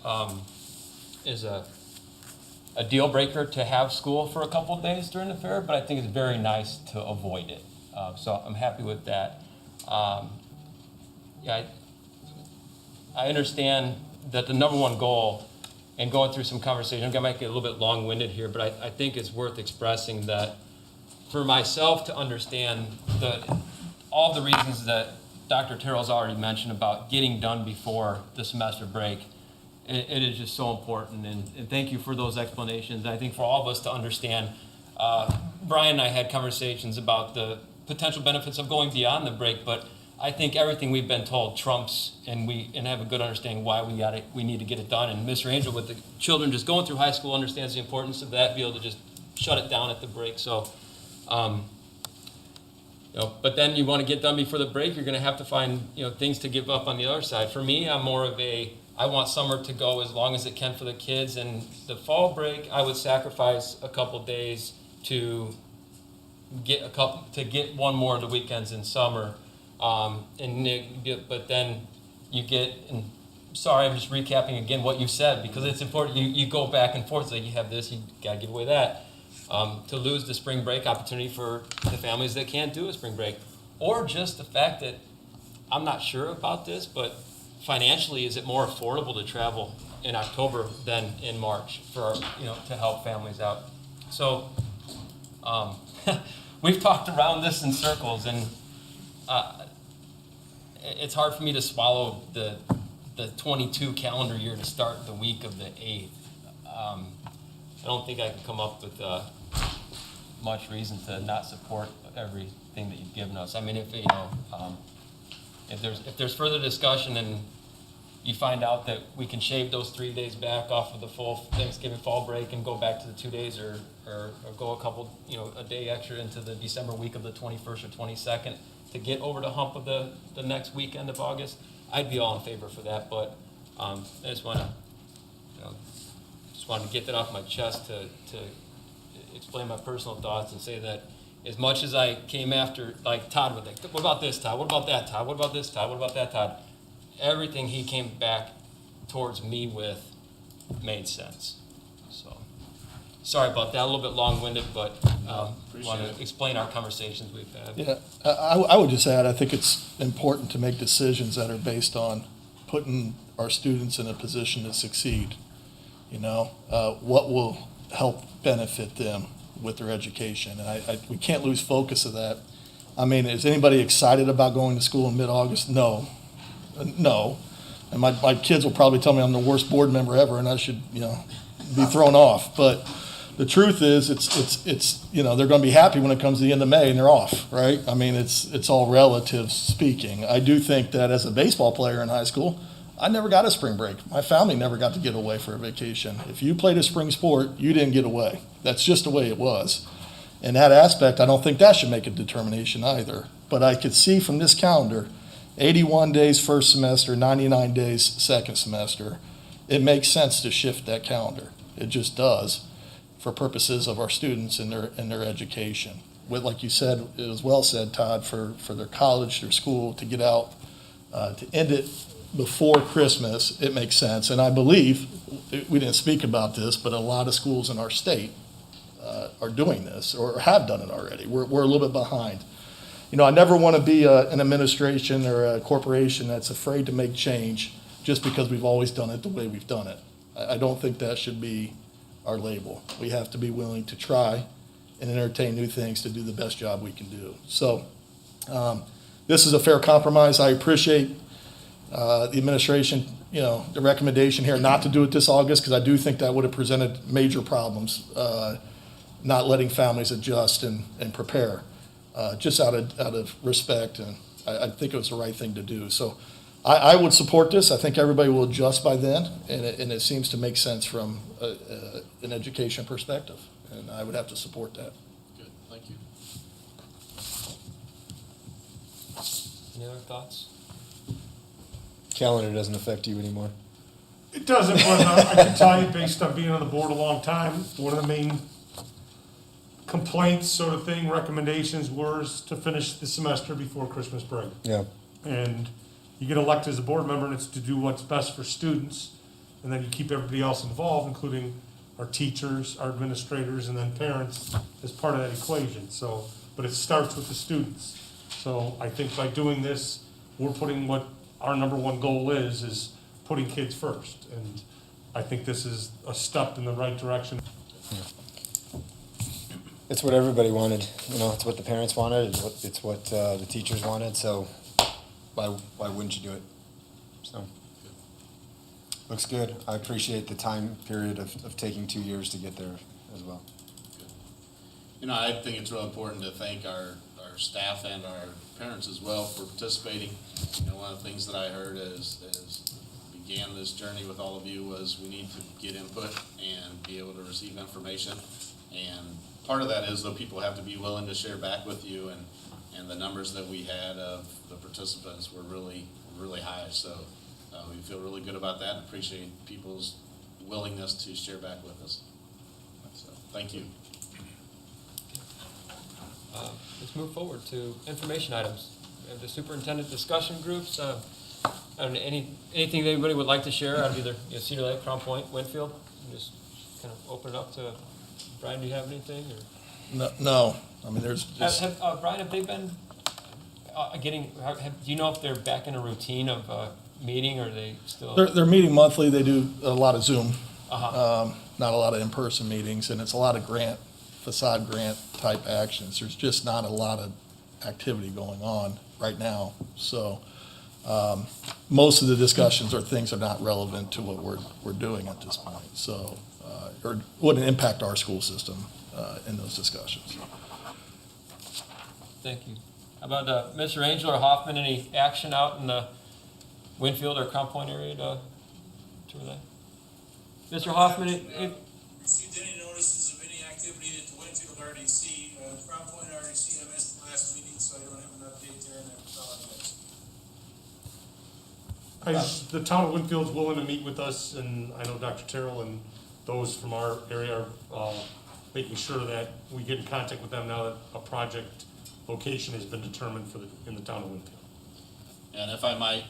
is a deal breaker to have school for a couple of days during the fair, but I think it's very nice to avoid it. So I'm happy with that. I understand that the number one goal, and going through some conversation, I might get a little bit long-winded here, but I think it's worth expressing that for myself to understand all the reasons that Dr. Terrell's already mentioned about getting done before the semester break, it is just so important, and thank you for those explanations. I think for all of us to understand, Brian and I had conversations about the potential benefits of going beyond the break, but I think everything we've been told trumps, and have a good understanding why we need to get it done. And Mr. Angel, with the children just going through high school, understands the importance of that, be able to just shut it down at the break. So, but then you want to get done before the break, you're going to have to find, things to give up on the other side. For me, I'm more of I want summer to go as long as it can for the kids, and the fall break, I would sacrifice a couple days to get one more of the weekends in summer. But then you get, and sorry, I'm just recapping again what you said, because it's important. You go back and forth, so you have this, you got to give away that. to lose the spring break opportunity for the families that can't do a spring break. Or just the fact that, I'm not sure about this, but financially, is it more affordable to travel in October than in March for, to help families out? So, we've talked around this in circles, and it's hard for me to swallow the 22 calendar year to start the week of the 8th. I don't think I can come up with much reason to not support everything that you've given us. I mean, if there's further discussion and you find out that we can shave those 3 days back off of the full Thanksgiving fall break and go back to the 2 days, or go a couple, a day extra into the December week of the 21st or 22nd to get over the hump of the next weekend of August, I'd be all in favor for that. But I just want to, wanted to get that off my chest to explain my personal thoughts and say that as much as I came after, like Todd would think, what about this, Todd? What about that, Todd? What about this, Todd? What about that, Todd? Everything he came back towards me with made sense. So, sorry about that. A little bit long-winded, but want to explain our conversations we've had. Yeah, I would just add, I think it's important to make decisions that are based on putting our students in a position to succeed. What will help benefit them with their education. And we can't lose focus of that. I mean, is anybody excited about going to school in mid-August? No. No. And my kids will probably tell me I'm the worst board member ever and I should, be thrown off. But the truth is it's they're going to be happy when it comes to the end of May and they're off, right? I mean, it's all relative speaking. I do think that as a baseball player in high school, I never got a spring break. My family never got to get away for a vacation. If you played a spring sport, you didn't get away. That's just the way it was. In that aspect, I don't think that should make a determination either. But I could see from this calendar, 81 days first semester, 99 days second semester, it makes sense to shift that calendar. It just does for purposes of our students and their education. With, like you said, it was well said, Todd, for their college, their school, to get out, to end it before Christmas, it makes sense. And I believe, we didn't speak about this, but a lot of schools in our state are doing this or have done it already. We're a little bit behind. I never want to be an administration or a corporation that's afraid to make change just because we've always done it the way we've done it. I don't think that should be our label. We have to be willing to try and entertain new things to do the best job we can do. So this is a fair compromise. I appreciate the administration, the recommendation here not to do it this August, because I do think that would have presented major problems, not letting families adjust and prepare, just out of respect, and I think it was the right thing to do. So I would support this. I think everybody will adjust by then, and it seems to make sense from an education perspective, and I would have to support that. Good, thank you. Any other thoughts? Calendar doesn't affect you anymore. It doesn't, but I can tell you, based on being on the board a long time, one of the main complaints, sort of thing, recommendations was to finish the semester before Christmas break. Yeah. And you get elected as a board member, and it's to do what's best for students, and then you keep everybody else involved, including our teachers, our administrators, and then parents as part of that equation. So, but it starts with the students. So I think by doing this, we're putting what our number one goal is putting kids first. And I think this is a step in the right direction. It's what everybody wanted. It's what the parents wanted. It's what the teachers wanted. So why wouldn't you do it? So looks good. I appreciate the time period of taking 2 years to get there as well. I think it's real important to thank our staff and our parents as well for participating. One of the things that I heard as began this journey with all of you was we need to get input and be able to receive information. And part of that is, though, people have to be willing to share back with you, and the numbers that we had of the participants were really, really high. So we feel really good about that and appreciate people's willingness to share back with us. So thank you. Let's move forward to information items. We have the superintendent discussion groups. And anything that anybody would like to share out of either Cedar Lake, Crown Point, Winfield, just kind of open it up to Brian, do you have anything, or? No, I mean, there's just. Brian, have they been do you know if they're back in a routine of meeting, or are they still? They're meeting monthly. They do a lot of Zoom, Uh-huh. not a lot of in-person meetings, and it's a lot of facade grant type actions. There's just not a lot of activity going on right now. So most of the discussions are things that are not relevant to what we're doing at this point. So, or wouldn't impact our school system in those discussions. Thank you. How about Mr. Angel or Hoffman, any action out in the Winfield or Crown Point area to relay? Mr. Hoffman, Received any notices of any activity at the Winfield RDC, Crown Point RDC? I missed the last meeting, so I don't have an update there, and I apologize. The town of Winfield's willing to meet with us, and I know Dr. Terrell and those from our area are making sure that we get in contact with them now that a project location has been determined in the town of Winfield. And if I might,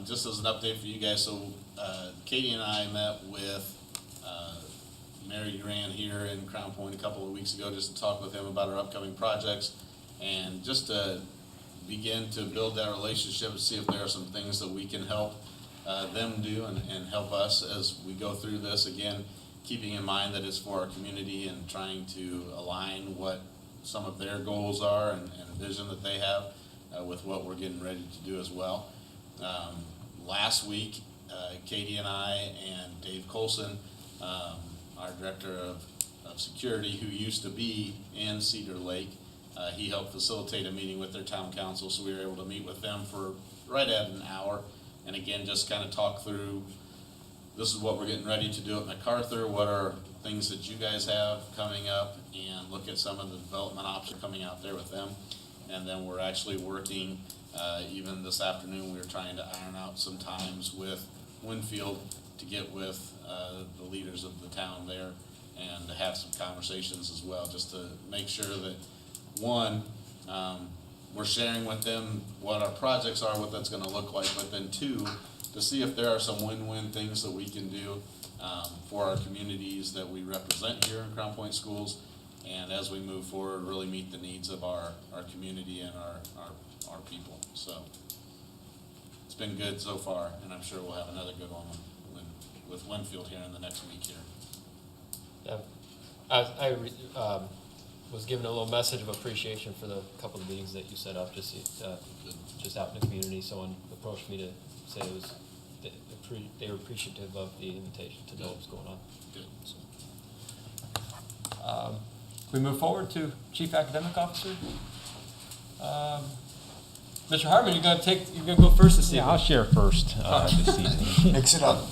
just as an update for you guys, so Katie and I met with Mary Duran here in Crown Point a couple of weeks ago just to talk with him about our upcoming projects and just to begin to build that relationship and see if there are some things that we can help them do and help us as we go through this. Again, keeping in mind that it's for our community and trying to align what some of their goals are and vision that they have with what we're getting ready to do as well. Last week, Katie and I and Dave Colson, our director of security, who used to be in Cedar Lake, he helped facilitate a meeting with their town council, so we were able to meet with them for right at an hour, and again, just kind of talk through, this is what we're getting ready to do at MacArthur, what are things that you guys have coming up, and look at some of the development options coming out there with them. And then we're actually working, even this afternoon, we were trying to iron out some times with Winfield to get with the leaders of the town there and to have some conversations as well, just to make sure that, one, we're sharing with them what our projects are, what that's gonna look like, but then two, to see if there are some win-win things that we can do for our communities that we represent here in Crown Point Schools, and as we move forward, really meet the needs of our community and our people. So it's been good so far, and I'm sure we'll have another good one with Winfield here in the next week here. Yeah, I was given a little message of appreciation for the couple of meetings that you set up just out in the community. Someone approached me to say they were appreciative of the invitation to know what's going on. Good. So, we move forward to Chief Academic Officer. Mr. Hartman, you're going to go first this evening. Yeah, I'll share first this evening. Mix it up.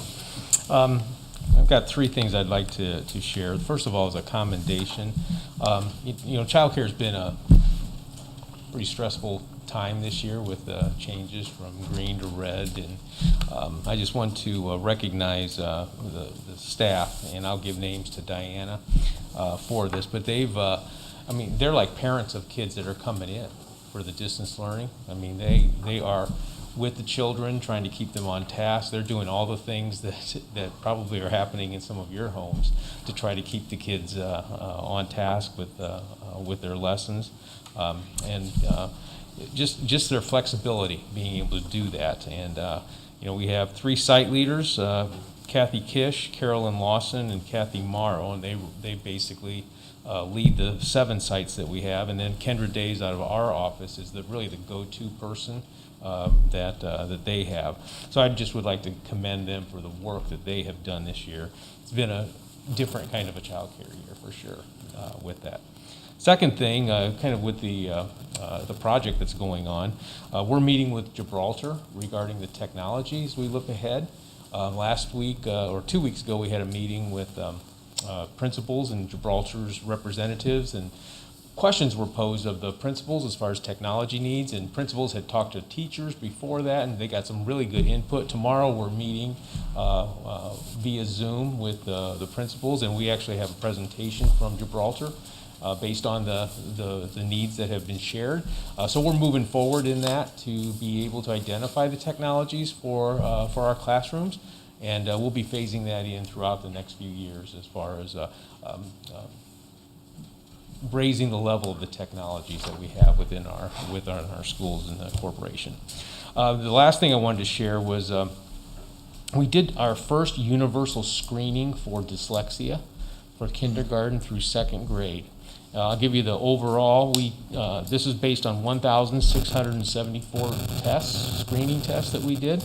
I've got three things I'd like to share. First of all is a commendation. Childcare has been a pretty stressful time this year with changes from green to red, and I just want to recognize the staff, and I'll give names to Diana for this, but they're like parents of kids that are coming in for the distance learning. I mean, they are with the children, trying to keep them on task. They're doing all the things that probably are happening in some of your homes to try to keep the kids on task with their lessons, and just their flexibility, being able to do that. And we have three site leaders: Kathy Kish, Carolyn Lawson, and Kathy Morrow, and they basically lead the 7 sites that we have. And then Kendra Days out of our office is really the go-to person that they have. So I just would like to commend them for the work that they have done this year. It's been a different kind of a child care year for sure with that. Second thing, kind of with the project that's going on, we're meeting with Gibraltar regarding the technologies we look ahead. Last week or 2 weeks ago, we had a meeting with principals and Gibraltar's representatives, and questions were posed of the principals as far as technology needs, and principals had talked to teachers before that, and they got some really good input. Tomorrow we're meeting via Zoom with the principals, and we actually have a presentation from Gibraltar based on the needs that have been shared. So we're moving forward in that to be able to identify the technologies for our classrooms, and we'll be phasing that in throughout the next few years as far as raising the level of the technologies that we have within our schools and the corporation. The last thing I wanted to share was we did our first universal screening for dyslexia for kindergarten through second grade. I'll give you the overall. This is based on 1,674 tests, screening tests that we did,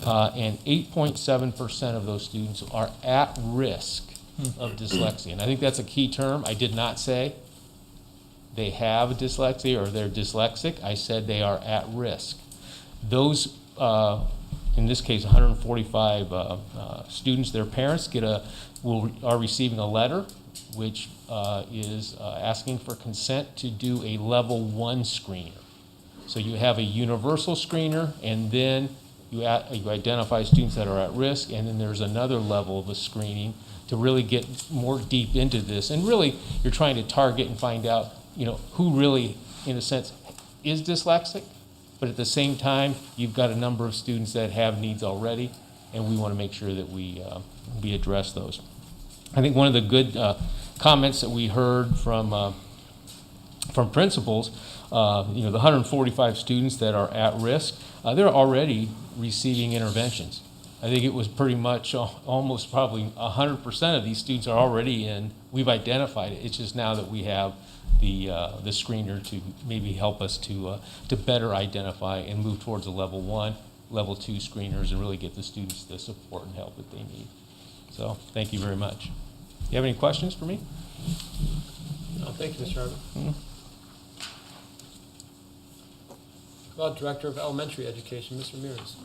and 8.7% of those students are at risk of dyslexia. And I think that's a key term. I did not say they have dyslexia or they're dyslexic. I said they are at risk. Those, in this case, 145 students, their parents are receiving a letter which is asking for consent to do a level 1 screener. So you have a universal screener, and then you identify students that are at risk, and then there's another level of a screening to really get more deep into this. And really, you're trying to target and find out, who really, in a sense, is dyslexic, but at the same time, you've got a number of students that have needs already, and we want to make sure that we address those. I think one of the good comments that we heard from principals, the 145 students that are at risk, they're already receiving interventions. I think it was pretty much almost probably 100% of these students are already in. We've identified it. It's just now that we have the screener to maybe help us to better identify and move towards a level 1, level 2 screeners and really get the students the support and help that they need. So thank you very much. You have any questions for me? No, thank you, Mr. Harvey. Well, Director of Elementary Education, Mr. Mears.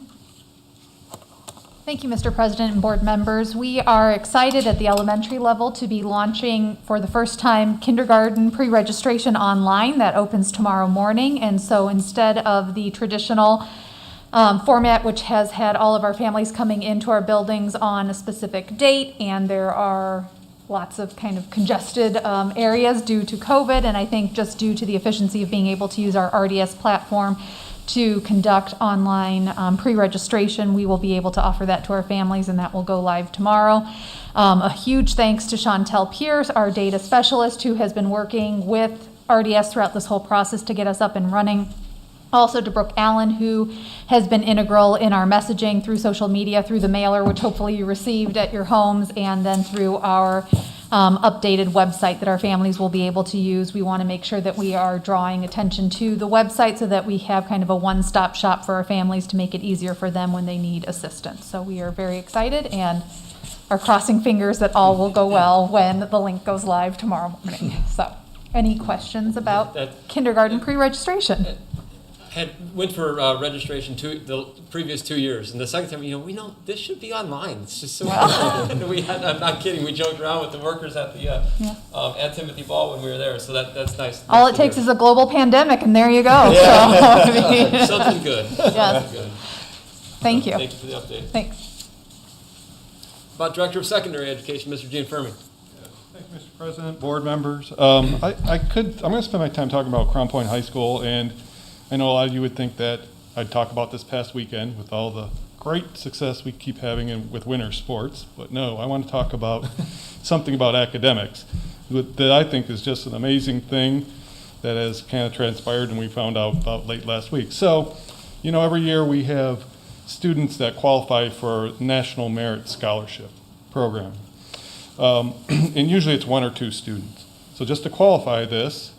Thank you, Mr. President and board members. We are excited at the elementary level to be launching for the first time kindergarten pre-registration online. That opens tomorrow morning. And so instead of the traditional format, which has had all of our families coming into our buildings on a specific date, and there are lots of kind of congested areas due to COVID, and I think just due to the efficiency of being able to use our RDS platform to conduct online pre-registration, we will be able to offer that to our families, and that will go live tomorrow. A huge thanks to Chantel Pierce, our data specialist, who has been working with RDS throughout this whole process to get us up and running. Also to Brooke Allen, who has been integral in our messaging through social media, through the mailer, which hopefully you received at your homes, and then through our updated website that our families will be able to use. We want to make sure that we are drawing attention to the website so that we have kind of a one-stop shop for our families to make it easier for them when they need assistance. So we are very excited and are crossing fingers that all will go well when the link goes live tomorrow morning. So any questions about kindergarten pre-registration? Went for registration the previous 2 years, and the second time, we know this should be online. It's just so. I'm not kidding. We joked around with the workers at the at Timothy Ball when we were there, so that's nice. All it takes is a global pandemic, and there you go. Yeah. So, I mean, something good. Yes. Something good. Thank you. Thank you for the update. Thanks. About Director of Secondary Education, Mr. Gene Fermi. Thank you, Mr. President, board members. I'm going to spend my time talking about Crown Point High School, and I know a lot of you would think that I'd talk about this past weekend with all the great success we keep having with winter sports, but no, I want to talk about something about academics that I think is just an amazing thing that has kind of transpired and we found out about late last week. So, every year we have students that qualify for National Merit Scholarship program. And usually it's 1 or 2 students. So just to qualify this,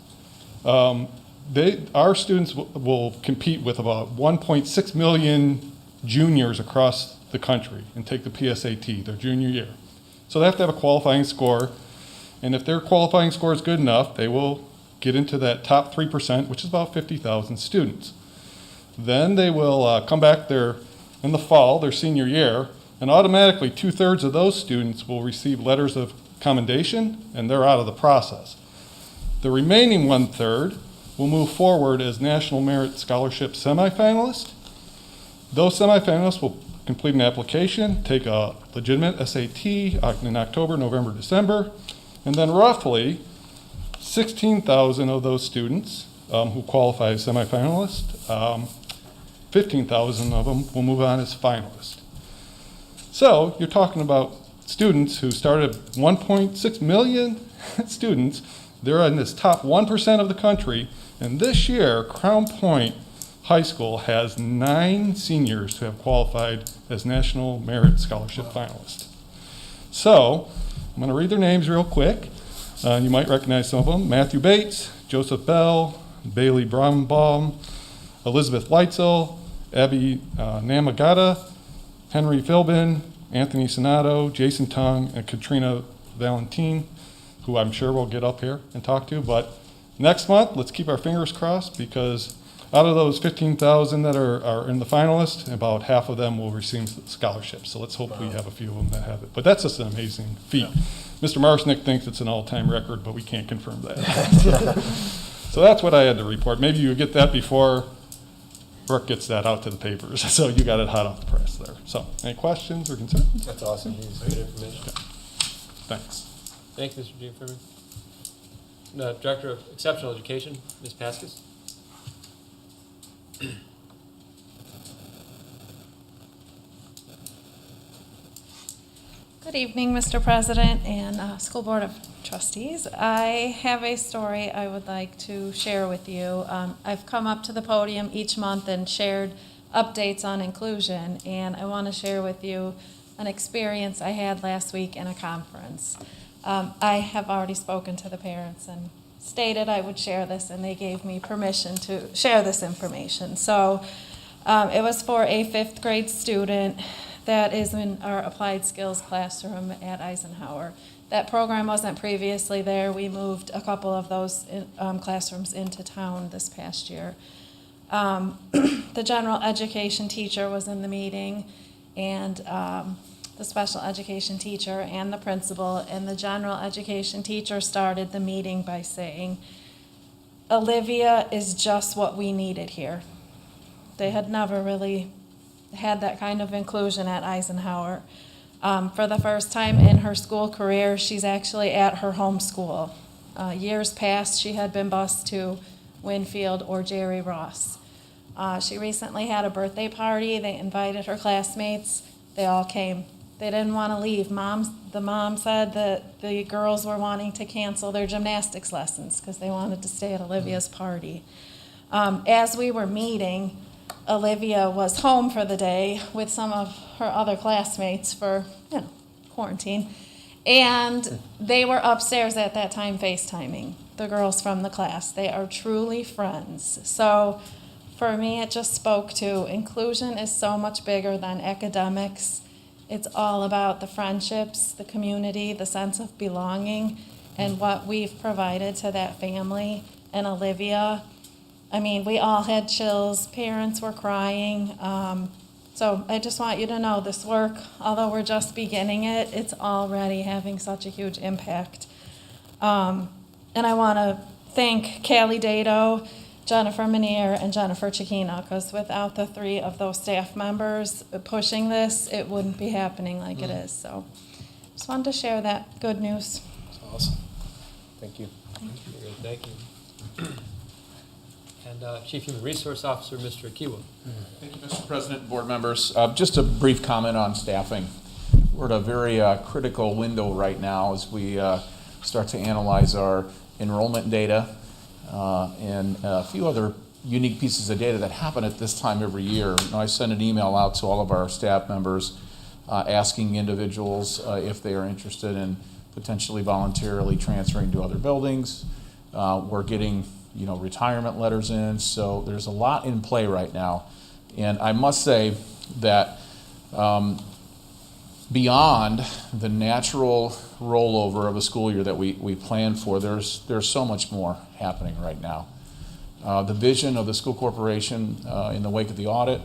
our students will compete with about 1.6 million juniors across the country and take the PSAT their junior year. So they have to have a qualifying score, and if their qualifying score is good enough, they will get into that top 3%, which is about 50,000 students. Then they will come back there in the fall, their senior year, and automatically 2/3 of those students will receive letters of commendation, and they're out of the process. The remaining 1/3 will move forward as National Merit Scholarship semifinalists. Those semifinalists will complete an application, take a legitimate SAT in October, November, December, and then roughly 16,000 of those students who qualify as semifinalists, 15,000 of them will move on as finalists. So you're talking about students who started 1.6 million students They're in this top 1% of the country, and this year, Crown Point High School has 9 seniors who have qualified as National Merit Scholarship finalists. So, I'm going to read their names real quick. You might recognize some of them. Matthew Bates, Joseph Bell, Bailey Brombaum, Elizabeth Leitzel, Abby Namagata, Henry Philbin, Anthony Sonato, Jason Tung, and Katrina Valentine, who I'm sure we'll get up here and talk to. But next month, let's keep our fingers crossed, because out of those 15,000 that are in the finalists, about half of them will receive scholarships. So let's hope we have a few of them that have it. But that's just an amazing feat. Yeah. Mr. Marsnick thinks it's an all-time record, but we can't confirm that. So that's what I had to report. Maybe you get that before Brooke gets that out to the papers. So you got it hot off the press there. So any questions or concerns? That's awesome. News. Good information. Okay. Thanks. Thank you, Mr. Gianfermi. Director of Exceptional Education, Ms. Paskus. Good evening, Mr. President and School Board of Trustees. I have a story I would like to share with you. I've come up to the podium each month and shared updates on inclusion, and I want to share with you an experience I had last week in a conference. I have already spoken to the parents and stated I would share this, and they gave me permission to share this information. So it was for a 5th grade student that is in our applied skills classroom at Eisenhower. That program wasn't previously there. We moved a couple of those classrooms into town this past year. The general education teacher was in the meeting, and the special education teacher and the principal, and the general education teacher started the meeting by saying, Olivia is just what we needed here. They had never really had that kind of inclusion at Eisenhower. For the first time in her school career, she's actually at her home school. Years past, she had been bused to Winfield or Jerry Ross. She recently had a birthday party. They invited her classmates. They all came. They didn't want to leave. The mom said that the girls were wanting to cancel their gymnastics lessons because they wanted to stay at Olivia's party. As we were meeting, Olivia was home for the day with some of her other classmates for, quarantine. And they were upstairs at that time FaceTiming, the girls from the class. They are truly friends. So for me, it just spoke to inclusion is so much bigger than academics. It's all about the friendships, the community, the sense of belonging, and what we've provided to that family. And Olivia, I mean, we all had chills. Parents were crying. So I just want you to know this work, although we're just beginning it, it's already having such a huge impact. And I want to thank Callie Dado, Jennifer Menier, and Jennifer Chiquina, because without the 3 of those staff members pushing this, it wouldn't be happening like it is. So just wanted to share that good news. That's awesome. Thank you. Thank you. And Chief Human Resource Officer, Mr. Kiwa. Thank you, Mr. President, board members. Just a brief comment on staffing. We're at a very critical window right now as we start to analyze our enrollment data and a few other unique pieces of data that happen at this time every year. I sent an email out to all of our staff members asking individuals if they are interested in potentially voluntarily transferring to other buildings. We're getting retirement letters in, so there's a lot in play right now. And I must say that beyond the natural rollover of a school year that we plan for, there's so much more happening right now. The vision of the school corporation in the wake of the audit,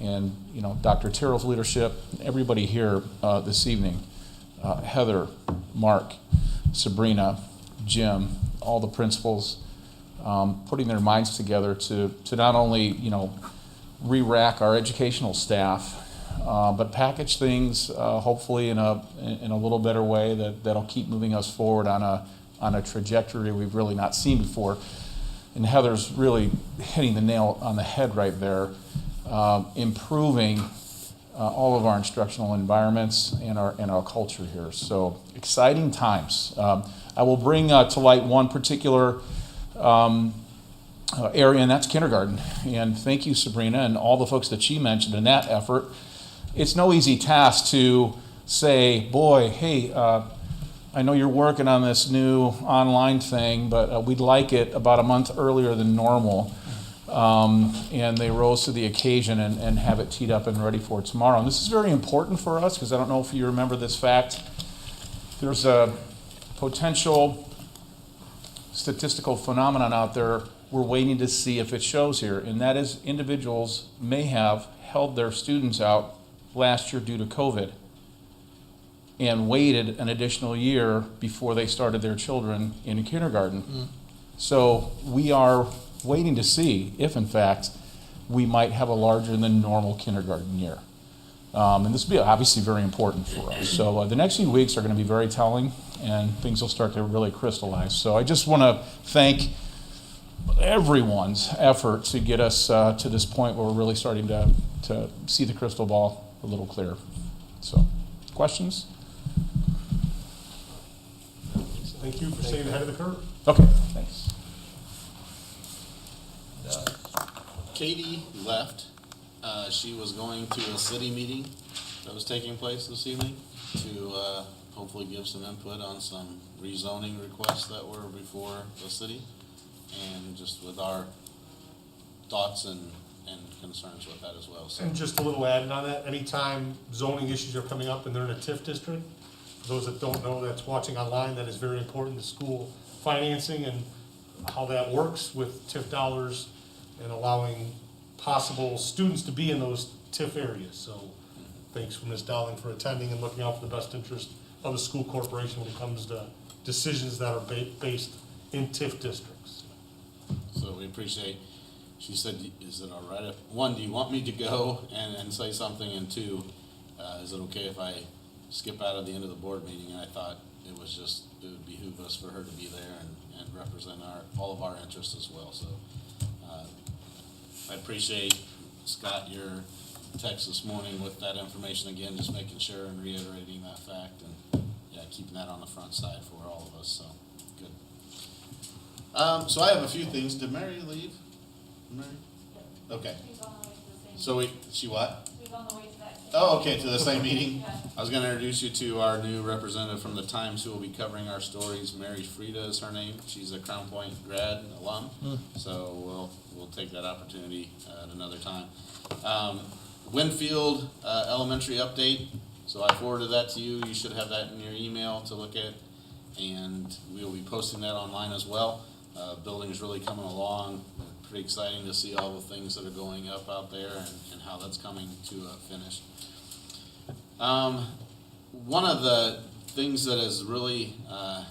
and Dr. Terrell's leadership, everybody here this evening, Heather, Mark, Sabrina, Jim, all the principals, putting their minds together to not only re-rack our educational staff, but package things hopefully in a little better way that'll keep moving us forward on a trajectory we've really not seen before. And Heather's really hitting the nail on the head right there, improving all of our instructional environments and our culture here. So exciting times. I will bring to light one particular area, and that's kindergarten. And thank you, Sabrina, and all the folks that she mentioned in that effort. It's no easy task to say, boy, hey, I know you're working on this new online thing, but we'd like it about a month earlier than normal. And they rose to the occasion and have it teed up and ready for tomorrow. And this is very important for us because I don't know if you remember this fact. There's a potential statistical phenomenon out there we're waiting to see if it shows here, and that is individuals may have held their students out last year due to COVID and waited an additional year before they started their children in kindergarten. So we are waiting to see if, in fact, we might have a larger than normal kindergarten year. And this will be obviously very important for us. So the next few weeks are going to be very telling, and things will start to really crystallize. So I just want to thank everyone's effort to get us to this point where we're really starting to see the crystal ball a little clearer. So, questions? Thank you for staying ahead of the curve. Okay, thanks. Katie left. She was going to a city meeting that was taking place this evening to hopefully give some input on some rezoning requests that were before the city, and just with our thoughts and concerns with that as well. So. And just a little added on that, anytime zoning issues are coming up and they're in a TIF district, for those that don't know, that's watching online, that is very important to school financing and how that works with TIF dollars and allowing possible students to be in those TIF areas. So thanks for Ms. Dowling for attending and looking out for the best interest of the school corporation when it comes to decisions that are based in TIF districts. So we appreciate, she said, is it all right if, one, do you want me to go and say something? And two, is it okay if I skip out of the end of the board meeting? And I thought it would behoove us for her to be there and represent all of our interests as well. So I appreciate, Scott, your text this morning with that information again, just making sure and reiterating that fact, and yeah, keeping that on the front side for all of us. So good. So I have a few things. Did Mary leave? Mary? Okay. So she what? She's on the way to that. Oh, okay, to the same meeting. I was going to introduce you to our new representative from the Times who will be covering our stories. Mary Frieda is her name. She's a Crown Point grad alum, so we'll take that opportunity at another time. Winfield Elementary update. So I forwarded that to you. You should have that in your email to look at, and we will be posting that online as well. Building is really coming along. Pretty exciting to see all the things that are going up out there and how that's coming to a finish. One of the things that is really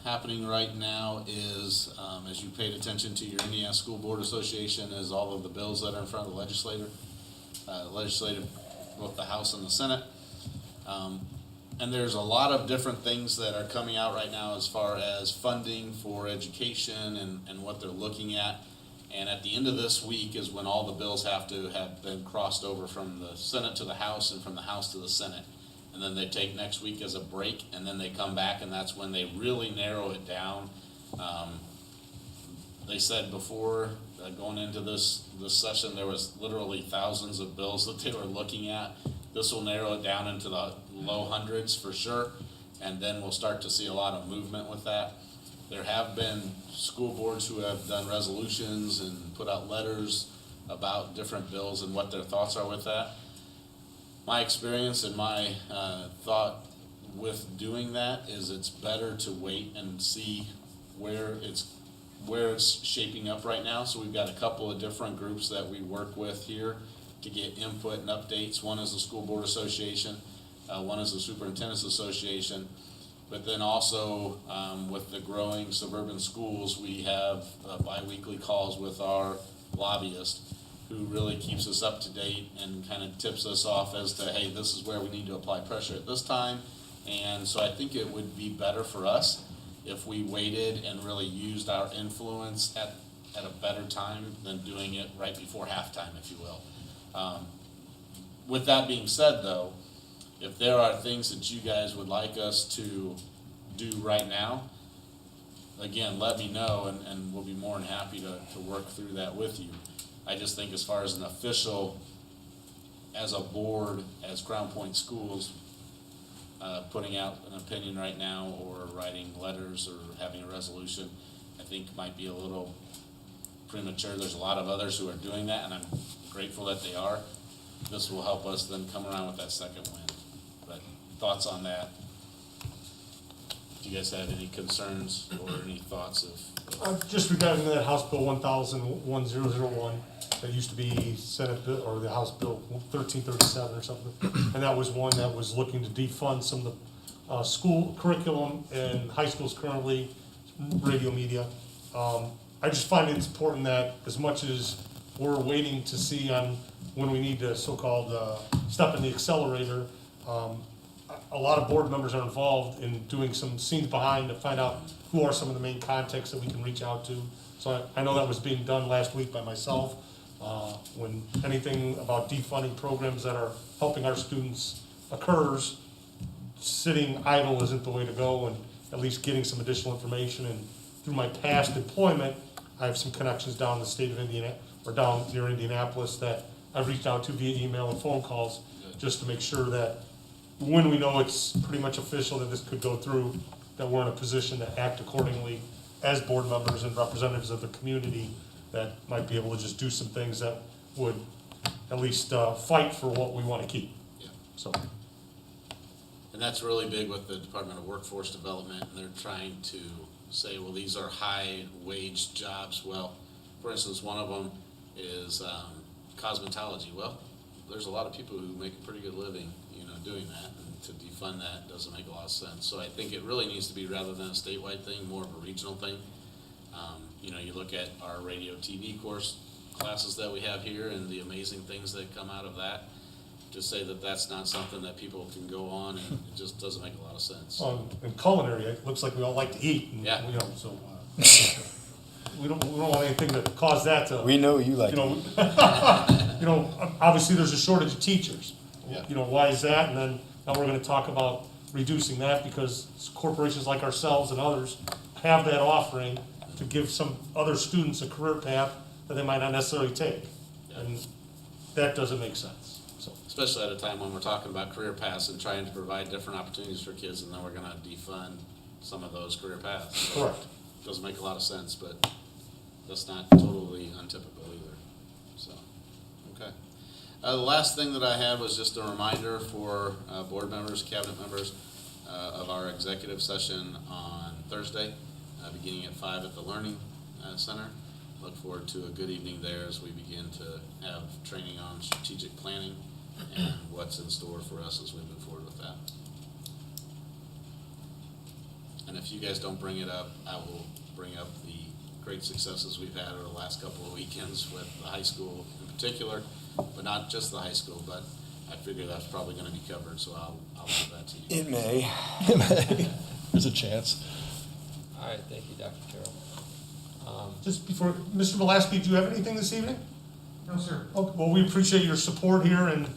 happening right now is, as you paid attention to your Indiana School Board Association, is all of the bills that are in front of the legislative, both the House and the Senate. And there's a lot of different things that are coming out right now as far as funding for education and what they're looking at. And at the end of this week is when all the bills have to have been crossed over from the Senate to the House and from the House to the Senate. And then they take next week as a break, and then they come back, and that's when they really narrow it down. They said before going into this session, there was literally thousands of bills that they were looking at. This will narrow it down into the low hundreds for sure, and then we'll start to see a lot of movement with that. There have been school boards who have done resolutions and put out letters about different bills and what their thoughts are with that. My experience and my thought with doing that is it's better to wait and see where it's shaping up right now. So we've got a couple of different groups that we work with here to get input and updates. One is the School Board Association, one is the Superintendent's Association, but then also with the growing suburban schools, we have bi-weekly calls with our lobbyist who really keeps us up to date and kind of tips us off as to, hey, this is where we need to apply pressure at this time. And so I think it would be better for us if we waited and really used our influence at a better time than doing it right before halftime, if you will. with that being said, though, if there are things that you guys would like us to do right now, again, let me know, and we'll be more than happy to work through that with you. I just think as far as an official, as a board, as Crown Point Schools, putting out an opinion right now or writing letters or having a resolution, I think might be a little premature. There's a lot of others who are doing that, and I'm grateful that they are. This will help us then come around with that second win. But thoughts on that? Do you guys have any concerns or any thoughts of? Just regarding that House Bill 1001 that used to be Senate Bill, or the House Bill 1337 or something, and that was one that was looking to defund some of the school curriculum in high schools currently, radio media. I just find it's important that as much as we're waiting to see on when we need to so-called step in the accelerator, a lot of board members are involved in doing some scenes behind to find out who are some of the main contacts that we can reach out to. So I know that was being done last week by myself. When anything about defunding programs that are helping our students occurs, sitting idle isn't the way to go, and at least getting some additional information. And through my past employment, I have some connections down in the state of Indiana, or down near Indianapolis, that I've reached out to via email and phone calls, just to make sure that when we know it's pretty much official that this could go through, that we're in a position to act accordingly as board members and representatives of the community that might be able to just do some things that would at least fight for what we want to keep. Yeah. So. And that's really big with the Department of Workforce Development, and they're trying to say, well, these are high-wage jobs. Well, for instance, one of them is cosmetology. Well, there's a lot of people who make a pretty good living, doing that, and to defund that doesn't make a lot of sense. So I think it really needs to be, rather than a statewide thing, more of a regional thing. You look at our radio TV course classes that we have here and the amazing things that come out of that. To say that that's not something that people can go on, and it just doesn't make a lot of sense. In culinary, it looks like we all like to eat. And, Yeah. So we don't want anything to cause that to. We know you like it. Obviously there's a shortage of teachers. Yeah. Why is that? And then now we're going to talk about reducing that because corporations like ourselves and others have that offering to give some other students a career path that they might not necessarily take. Yeah. And that doesn't make sense. So. Especially at a time when we're talking about career paths and trying to provide different opportunities for kids, and then we're going to defund some of those career paths. So Correct. Doesn't make a lot of sense, but that's not totally untypical either. So, okay. The last thing that I had was just a reminder for board members, cabinet members, of our executive session on Thursday, beginning at 5 at the Learning Center. Look forward to a good evening there as we begin to have training on strategic planning and what's in store for us as we move forward with that. And if you guys don't bring it up, I will bring up the great successes we've had over the last couple of weekends with the high school in particular, but not just the high school, but I figure that's probably going to be covered, so I'll give that to you. It may. There's a chance. All right, thank you, Dr. Carroll. Just before, Mr. Mulaski, do you have anything this evening? No, sir. Okay, well, we appreciate your support here and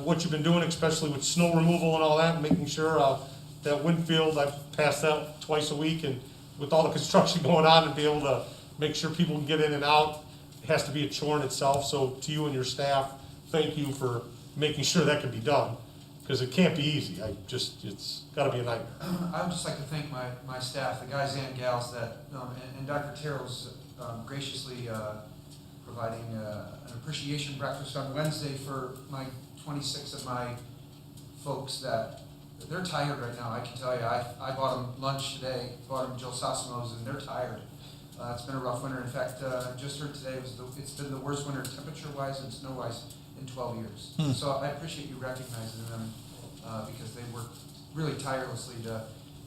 what you've been doing, especially with snow removal and all that, and making sure that Winfield, I've passed that twice a week, and with all the construction going on, and be able to make sure people can get in and out, it has to be a chore in itself. So to you and your staff, thank you for making sure that can be done, because it can't be easy. It's got to be a nightmare. I would just like to thank my staff, the guys and gals that, and Dr. Terrell's graciously providing an appreciation breakfast on Wednesday for 26 of my folks that they're tired right now. I can tell you, I bought them lunch today, bought them Joe Sosimo's, and they're tired. It's been a rough winter. In fact, just heard today it's been the worst winter temperature-wise and snow-wise in 12 years. So I appreciate you recognizing them because they work really tirelessly to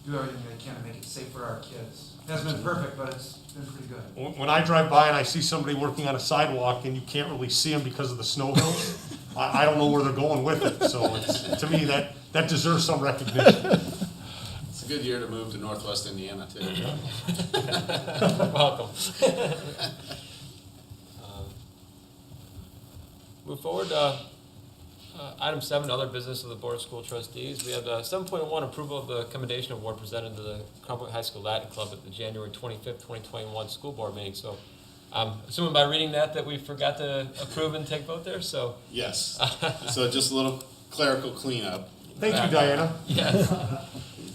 do everything they can to make it safe for our kids. It hasn't been perfect, but it's been pretty good. When I drive by and I see somebody working on a sidewalk and you can't really see them because of the snow hills, I don't know where they're going with it. So to me, that deserves some recognition. It's a good year to move to Northwest Indiana, too. Welcome. Move forward. Item 7, other business of the Board of School Trustees. We have 7.1, approval of the commendation award presented to the Chromebook High School Latin Club at the January 25th, 2021 school board meeting. So I'm assuming by reading that we forgot to approve and take vote there, so. Yes. So just a little clerical cleanup. Thank you, Diana. Yes.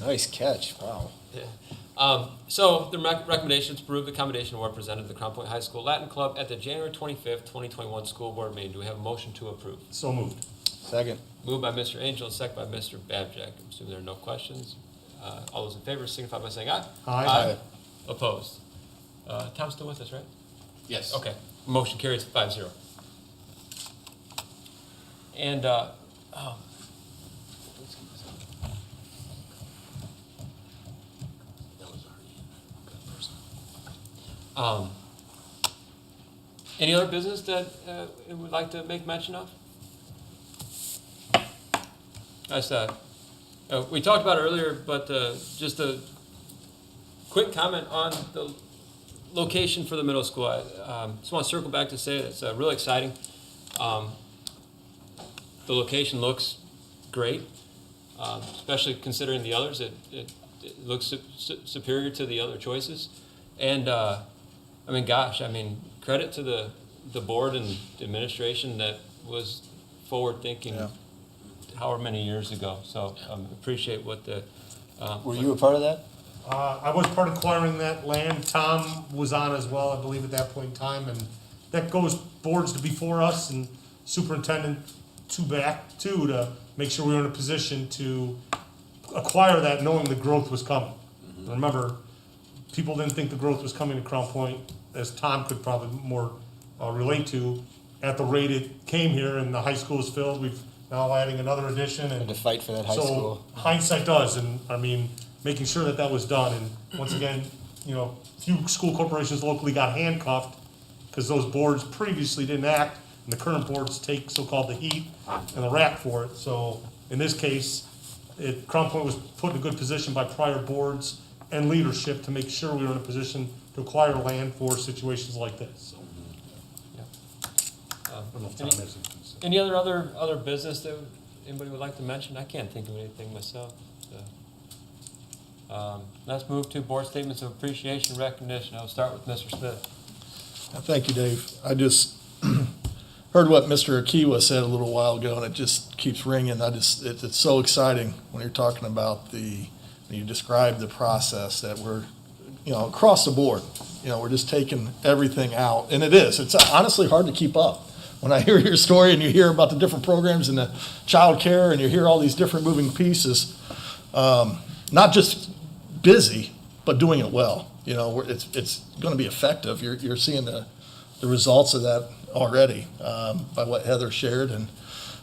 Nice catch, wow. Yeah. So the recommendation is to approve the commendation award presented to the Crown Point High School Latin Club at the January 25th, 2021 school board meeting. Do we have a motion to approve? So moved. Second. Moved by Mr. Angel, second by Mr. Babjack. I'm assuming there are no questions. All those in favor signify by saying aye. Aye. Opposed? Tom's still with us, right? Yes. Okay. Motion carries 5-0. And, let's keep this on. That was already in. Any other business that you would like to make mention of? We talked about it earlier, but just a quick comment on the location for the middle school. I just want to circle back to say it's really exciting. The location looks great, especially considering the others. It looks superior to the other choices. And credit to the board and the administration that was forward-thinking however many years ago. So appreciate what the... Were you a part of that? I was part of acquiring that land. Tom was on as well, I believe, at that point in time, and that goes boards to before us and superintendent to make sure we were in a position to acquire that, knowing the growth was coming. Remember, people didn't think the growth was coming to Crown Point, as Tom could probably more relate to, at the rate it came here, and the high school is filled. We've now adding another addition, and To fight for that high school. so hindsight does, and making sure that was done. And once again, few school corporations locally got handcuffed because those boards previously didn't act, and the current boards take so-called the heat and the rap for it. So in this case, Crown Point was put in a good position by prior boards and leadership to make sure we were in a position to acquire land for situations like this. I don't know if Tom has anything to say. Any other business that anybody would like to mention? I can't think of anything myself. So. Let's move to board statements of appreciation and recognition. I'll start with Mr. Smith. Thank you, Dave. I just heard what Mr. Akiwa said a little while ago, and it just keeps ringing. It's so exciting when you're talking about you describe the process that we're, across the board. We're just taking everything out, and it's honestly hard to keep up. When I hear your story and you hear about the different programs and the child care, and you hear all these different moving pieces, not just busy, but doing it well. It's going to be effective. You're seeing the results of that already by what Heather shared, and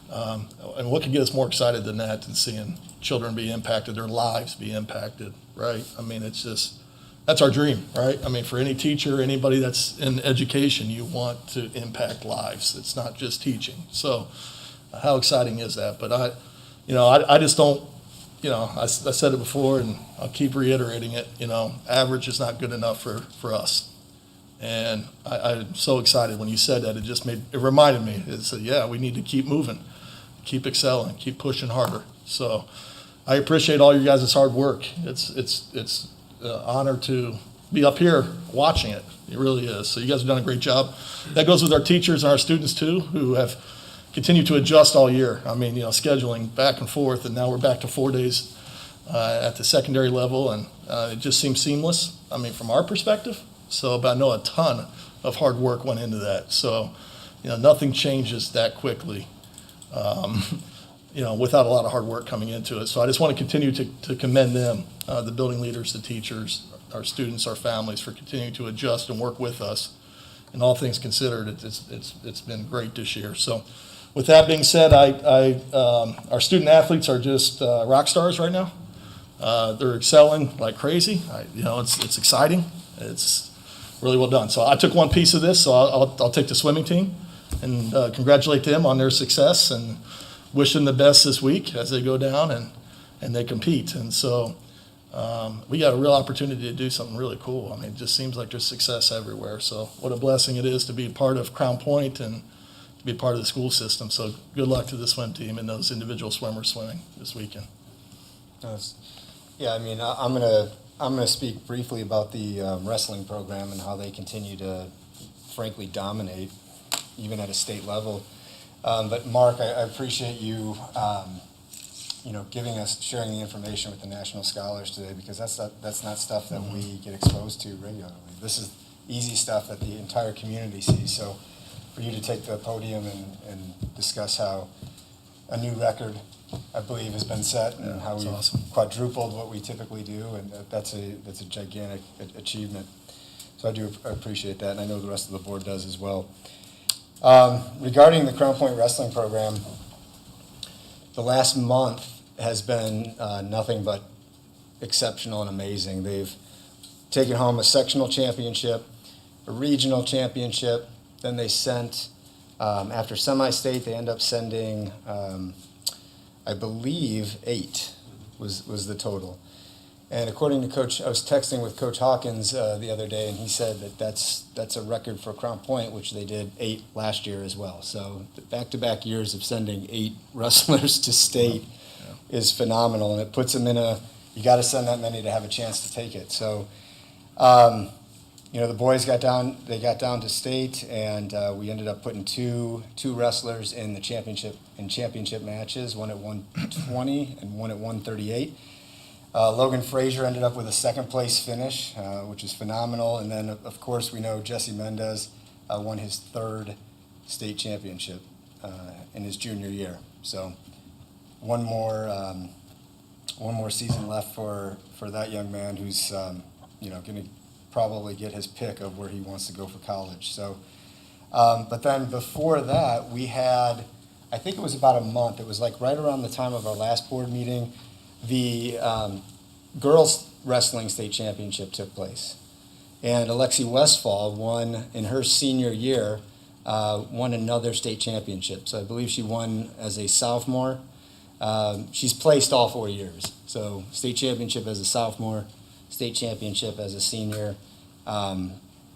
what could get us more excited than that, than seeing children be impacted, their lives be impacted, right? That's our dream, right? For any teacher, anybody that's in education, you want to impact lives. It's not just teaching. So how exciting is that? But I just don't, I said it before, and I'll keep reiterating it, average is not good enough for us. And I'm so excited when you said that. It reminded me. It said, we need to keep moving, keep excelling, keep pushing harder. So I appreciate all your guys' hard work. It's an honor to be up here watching it. It really is. So you guys have done a great job. That goes with our teachers and our students too, who have continued to adjust all year. Scheduling back and forth, and now we're back to 4 days at the secondary level, and it just seems seamless, from our perspective. So, but I know a ton of hard work went into that. So, nothing changes that quickly, without a lot of hard work coming into it. So I just want to continue to commend them, the building leaders, the teachers, our students, our families, for continuing to adjust and work with us. And all things considered, it's been great this year. So with that being said, our student athletes are just rock stars right now. They're excelling like crazy. It's exciting. It's really well done. So I took one piece of this, so I'll take the swimming team and congratulate them on their success and wish them the best this week as they go down and they compete. And so we got a real opportunity to do something really cool. It just seems like there's success everywhere. So what a blessing it is to be a part of Crown Point and to be part of the school system. So good luck to the swim team and those individual swimmers swimming this weekend. Yeah, I mean, I'm gonna speak briefly about the wrestling program and how they continue to frankly dominate, even at a state level. But Mark, I appreciate you, sharing the information with the national scholars today, because that's not stuff that we get exposed to regularly. This is easy stuff that the entire community sees. So for you to take the podium and discuss how a new record, I believe, has been set, and how we've awesome. quadrupled what we typically do, and that's a gigantic achievement. So I appreciate that, and I know the rest of the board does as well. Regarding the Crown Point Wrestling Program, the last month has been nothing but exceptional and amazing. They've taken home a sectional championship, a regional championship, then they sent, after semi-state, they end up sending, I believe, 8 was the total. And according to Coach, I was texting with Coach Hawkins the other day, and he said that that's a record for Crown Point, which they did 8 last year as well. So the back-to-back years of sending 8 wrestlers to state is phenomenal, and it puts them in you got to send that many to have a chance to take it. So, the boys got down to state, and we ended up putting two wrestlers in the championship matches, one at 120 and one at 138. Logan Frazier ended up with a second place finish, which is phenomenal. And then, of course, we know Jesse Mendez won his 3rd state championship in his junior year. So one more season left for that young man, who's going to probably get his pick of where he wants to go for college. So, but then before that, we had, I think it was about a month. It was like right around the time of our last board meeting. The girls wrestling state championship took place, and Alexi Westfall won in her senior year, won another state championship. So I believe she won as a sophomore. She's placed all 4 years. So state championship as a sophomore, state championship as a senior.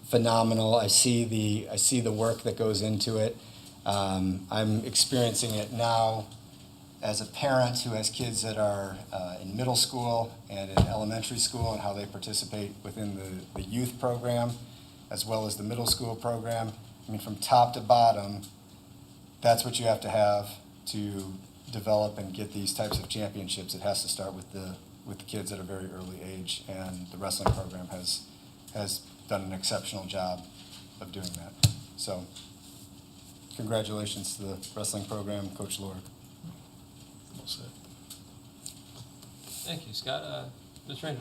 Phenomenal. I see the work that goes into it. I'm experiencing it now as a parent who has kids that are in middle school and in elementary school, and how they participate within the youth program as well as the middle school program. I mean, from top to bottom, that's what you have to develop and get these types of championships. It has to start with the kids at a very early age, and the wrestling program has done an exceptional job of doing that. So congratulations to the wrestling program, Coach Lord. Thank you, Scott. Ms. Rainer.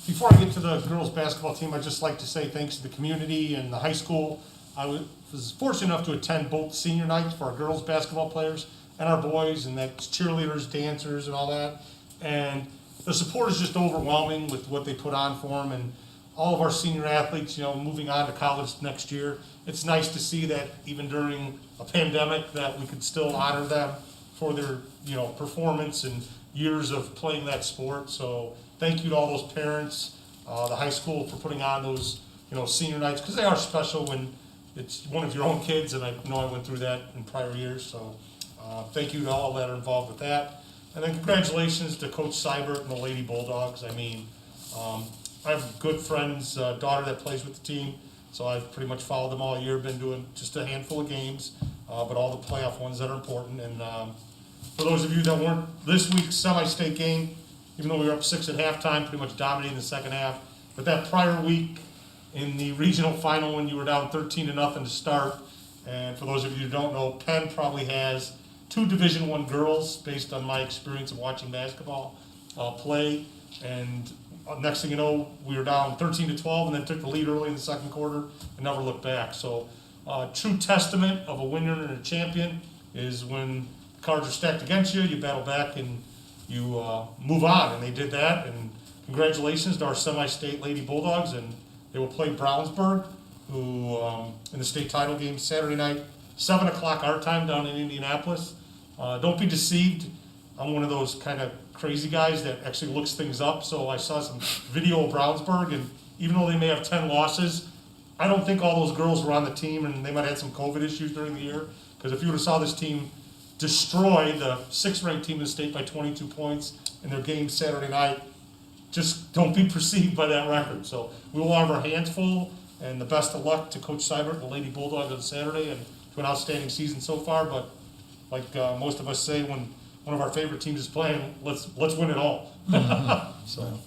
Before I get to the girls' basketball team, I'd just like to say thanks to the community and the high school. I was fortunate enough to attend both senior nights for our girls' basketball players and our boys, and that's cheerleaders, dancers, and all that. And the support is just overwhelming with what they put on for them, and all of our senior athletes, moving on to college next year. It's nice to see that even during a pandemic that we could still honor them for their, performance and years of playing that sport. So thank you to all those parents, the high school, for putting on those, senior nights, because they are special when it's one of your own kids, and I know I went through that in prior years. So thank you to all that are involved with that. And then congratulations to Coach Seibert and the Lady Bulldogs. I mean, I have a good friend's daughter that plays with the team, so I've pretty much followed them all year, been doing just a handful of games, but all the playoff ones that are important. And for those of you that weren't this week's semi-state game, even though we were up 6 at halftime, pretty much dominating the second half, but that prior week in the regional final when you were down 13-0 to start, and for those of you who don't know, Penn probably has 2 Division I girls, based on my experience of watching basketball play. And next thing you know, we were down 13-12, and then took the lead early in the second quarter and never looked back. So true testament of a winner and a champion is when cards are stacked against you, you battle back and you move on. And they did that. And congratulations to our semi-state Lady Bulldogs. And they will play Brownsburg, who in the state title game Saturday night, 7 o'clock our time down in Indianapolis. Don't be deceived. I'm one of those kind of crazy guys that actually looks things up. So I saw some video of Brownsburg, and even though they may have 10 losses, I don't think all those girls were on the team, and they might have had some COVID issues during the year, Because if you would have saw this team destroy the 6th-ranked team in the state by 22 points in their game Saturday night, just don't be perceived by that record. So we will have our hands full, and the best of luck to Coach Seibert, the Lady Bulldogs on Saturday, and to an outstanding season so far. But like most of us say, when one of our favorite teams is playing, let's win it all. So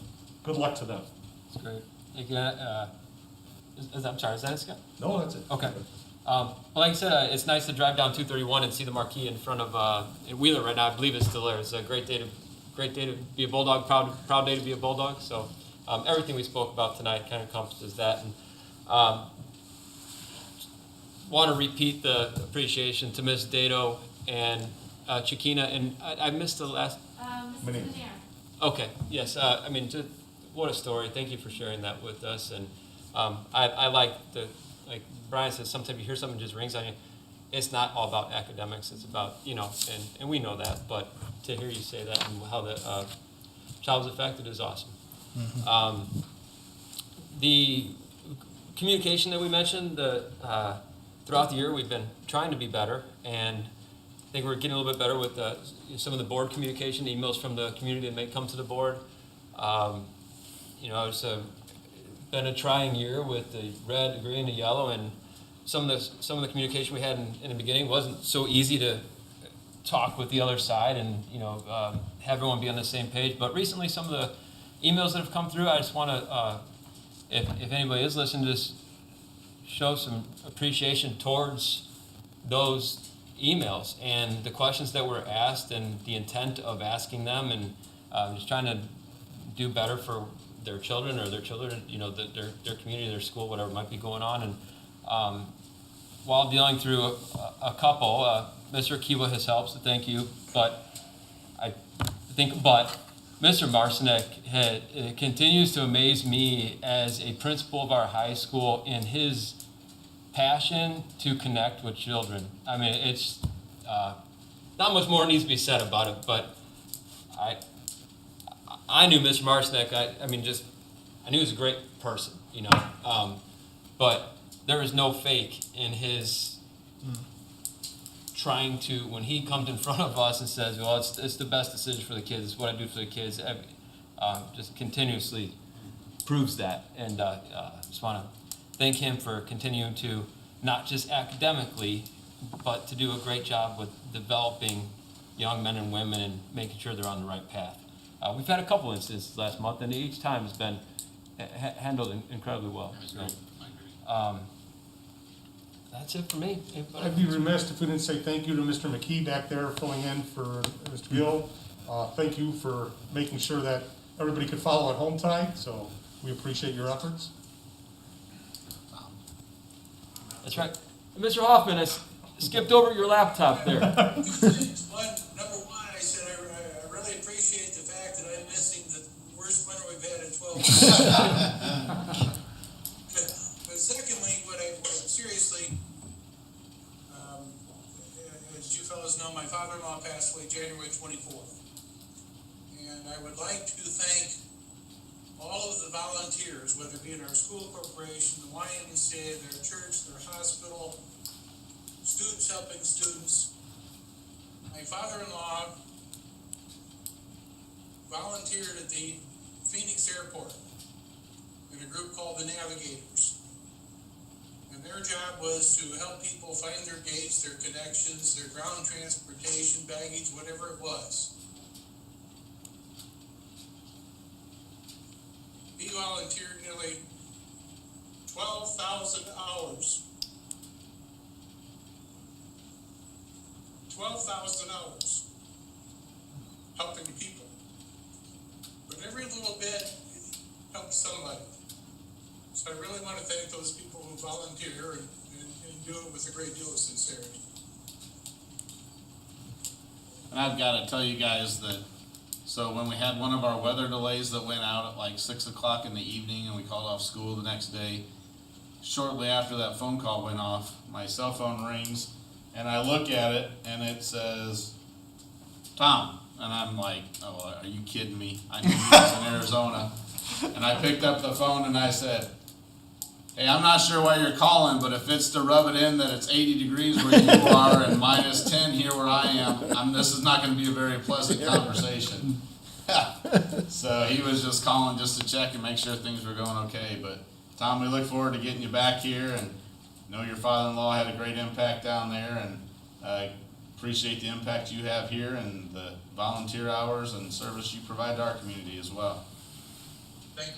good luck to them. That's great. You can, I'm sorry, is that it, Scott? No, that's it. Okay. Well, like I said, it's nice to drive down 231 and see the marquee in front of in Wheeler right now. I believe it's still there. It's a great day to be a Bulldog, proud day to be a Bulldog. So everything we spoke about tonight kind of encompasses that. And want to repeat the appreciation to Ms. Dato and Chiquina. And I missed the last. Mr. Okay. Yes. I mean, what a story. Thank you for sharing that with us. And I like like Brian says, sometimes you hear something just rings on you. It's not all about academics. It's about, and we know that, but to hear you say that and how the child was affected is awesome. Mm-hmm. The communication that we mentioned, throughout the year, we've been trying to be better, and I think we're getting a little bit better with some of the board communication, emails from the community that may come to the board. It's been a trying year with the red, the green, the yellow, and some of the communication we had in the beginning wasn't so easy to talk with the other side and have everyone be on the same page. But recently, some of the emails that have come through, I just want to, if anybody is listening, just show some appreciation towards those emails and the questions that were asked and the intent of asking them, and just trying to do better for their children or their children, their community, their school, whatever might be going on. And while dealing through a couple, Mr. Kiwa has helped, so thank you. But Mr. Marcinek continues to amaze me as a principal of our high school in his passion to connect with children. I mean, it's not much more needs to be said about it, but I knew Mr. Marcinek. I knew he was a great person, but there is no fake in his trying to, when he comes in front of us and says, well, it's the best decision for the kids, it's what I do for the kids, just continuously proves that. And just want to thank him for continuing to, not just academically, but to do a great job with developing young men and women and making sure they're on the right path. We've had a couple instances last month, and each time has been handled incredibly well. So, that's it for me. I'd be remiss if we didn't say thank you to Mr. McKee back there filling in for Mr. Gill. Thank you for making sure that everybody could follow at home tonight, so we appreciate your efforts. That's right. And Mr. Hoffman, I skipped over your laptop there. Number one, I said I really appreciate the fact that I'm missing the worst winter we've had in 12 years. But secondly, seriously, as you fellows know, my father-in-law passed away January 24th. And I would like to thank all of the volunteers, whether it be in our school corporation, the YMCA, their church, their hospital, students helping students. My father-in-law volunteered at the Phoenix airport in a group called the Navigators. And their job was to help people find their gates, their connections, their ground transportation, baggage, whatever it was. He volunteered nearly 12,000 hours. 12,000 hours helping people. But every little bit helps somebody. So I really want to thank those people who volunteer and do it with a great deal of sincerity. And I've got to tell you guys that, so when we had one of our weather delays that went out at like 6 o'clock in the evening and we called off school the next day, shortly after that phone call went off, my cell phone rings and I look at it and it says, Tom. And I'm like, oh, are you kidding me? I knew he was in Arizona. And I picked up the phone and I said, hey, I'm not sure why you're calling, but if it's to rub it in that it's 80 degrees where you are and minus 10 here where I am, this is not going to be a very pleasant conversation. So he was just calling just to check and make sure things were going okay. But Tom, we look forward to getting you back here, and know your father-in-law had a great impact down there, and appreciate the impact you have here and the volunteer hours and service you provide to our community as well. Thank you.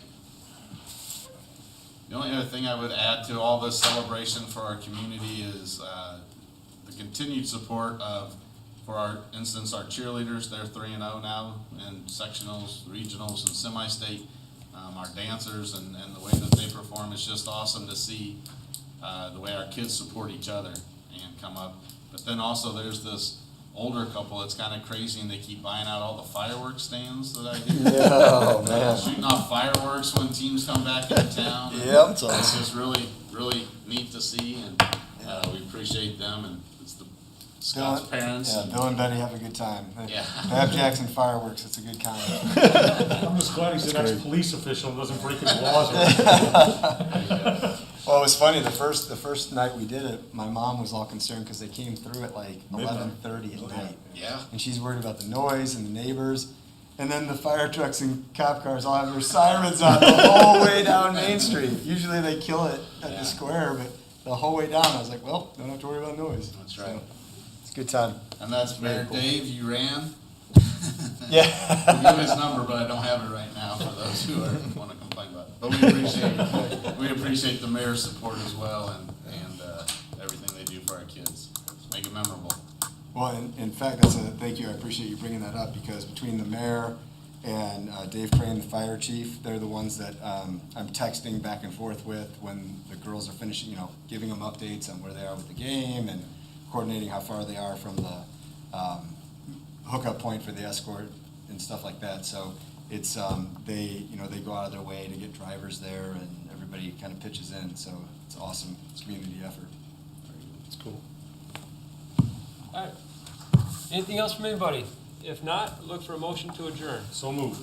The only other thing I would add to all this celebration for our community is the continued support of, for our instance, our cheerleaders. They're 3-0 now in sectionals, regionals, and semi-state. Our dancers and the way that they perform, it's just awesome to see the way our kids support each other and come up. But then also there's this older couple that's kind of crazy, and they keep buying out all the fireworks stands that I do. Oh, man. Shooting off fireworks when teams come back into town. Yep. It's just really, really neat to see, and we appreciate them, and it's the Scott's parents. Yeah, and- Bill and Betty have a good time. Yeah. Bab Jackson fireworks, it's a good kind. I'm just glad he's an ex-police official and doesn't break any laws or anything. Well, it was funny, the first night we did it, my mom was all concerned because they came through at like 11:30 at night. Yeah. And she's worried about the noise and the neighbors. And then the fire trucks and cop cars all have their sirens on the whole way down Main Street. Usually they kill it at the square, but the whole way down, I was like, well, don't have to worry about noise. That's right. So, it's a good time. And that's Very Mayor cool. Dave, you ran. Yeah. I'll give his number, but I don't have it right now for those who want to complain about it. But we appreciate the mayor's support as well, and everything they do for our kids. Make it memorable. Well, in fact, thank you, I appreciate you bringing that up, because between the mayor and Dave Crane, the fire chief, they're the ones that I'm texting back and forth with when the girls are finishing, giving them updates on where they are with the game and coordinating how far they are from the hookup point for the escort and stuff like that. So it's, they go out of their way to get drivers there, and everybody kind of pitches in, so it's awesome. It's a community effort. It's cool. All right. Anything else from anybody? If not, look for a motion to adjourn. So moved.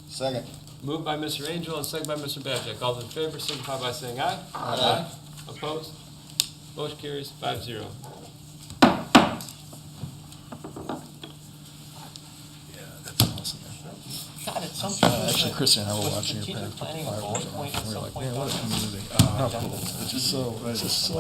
Second. Moved by Mr. Angel and second by Mr. Babchick. All those in favor signify by saying aye. Aye. Opposed? Motion carries 5-0. God, it's something. Actually, Christian and I were watching your parents put the fireworks on. We were like, man, what a community. How cool. It's just so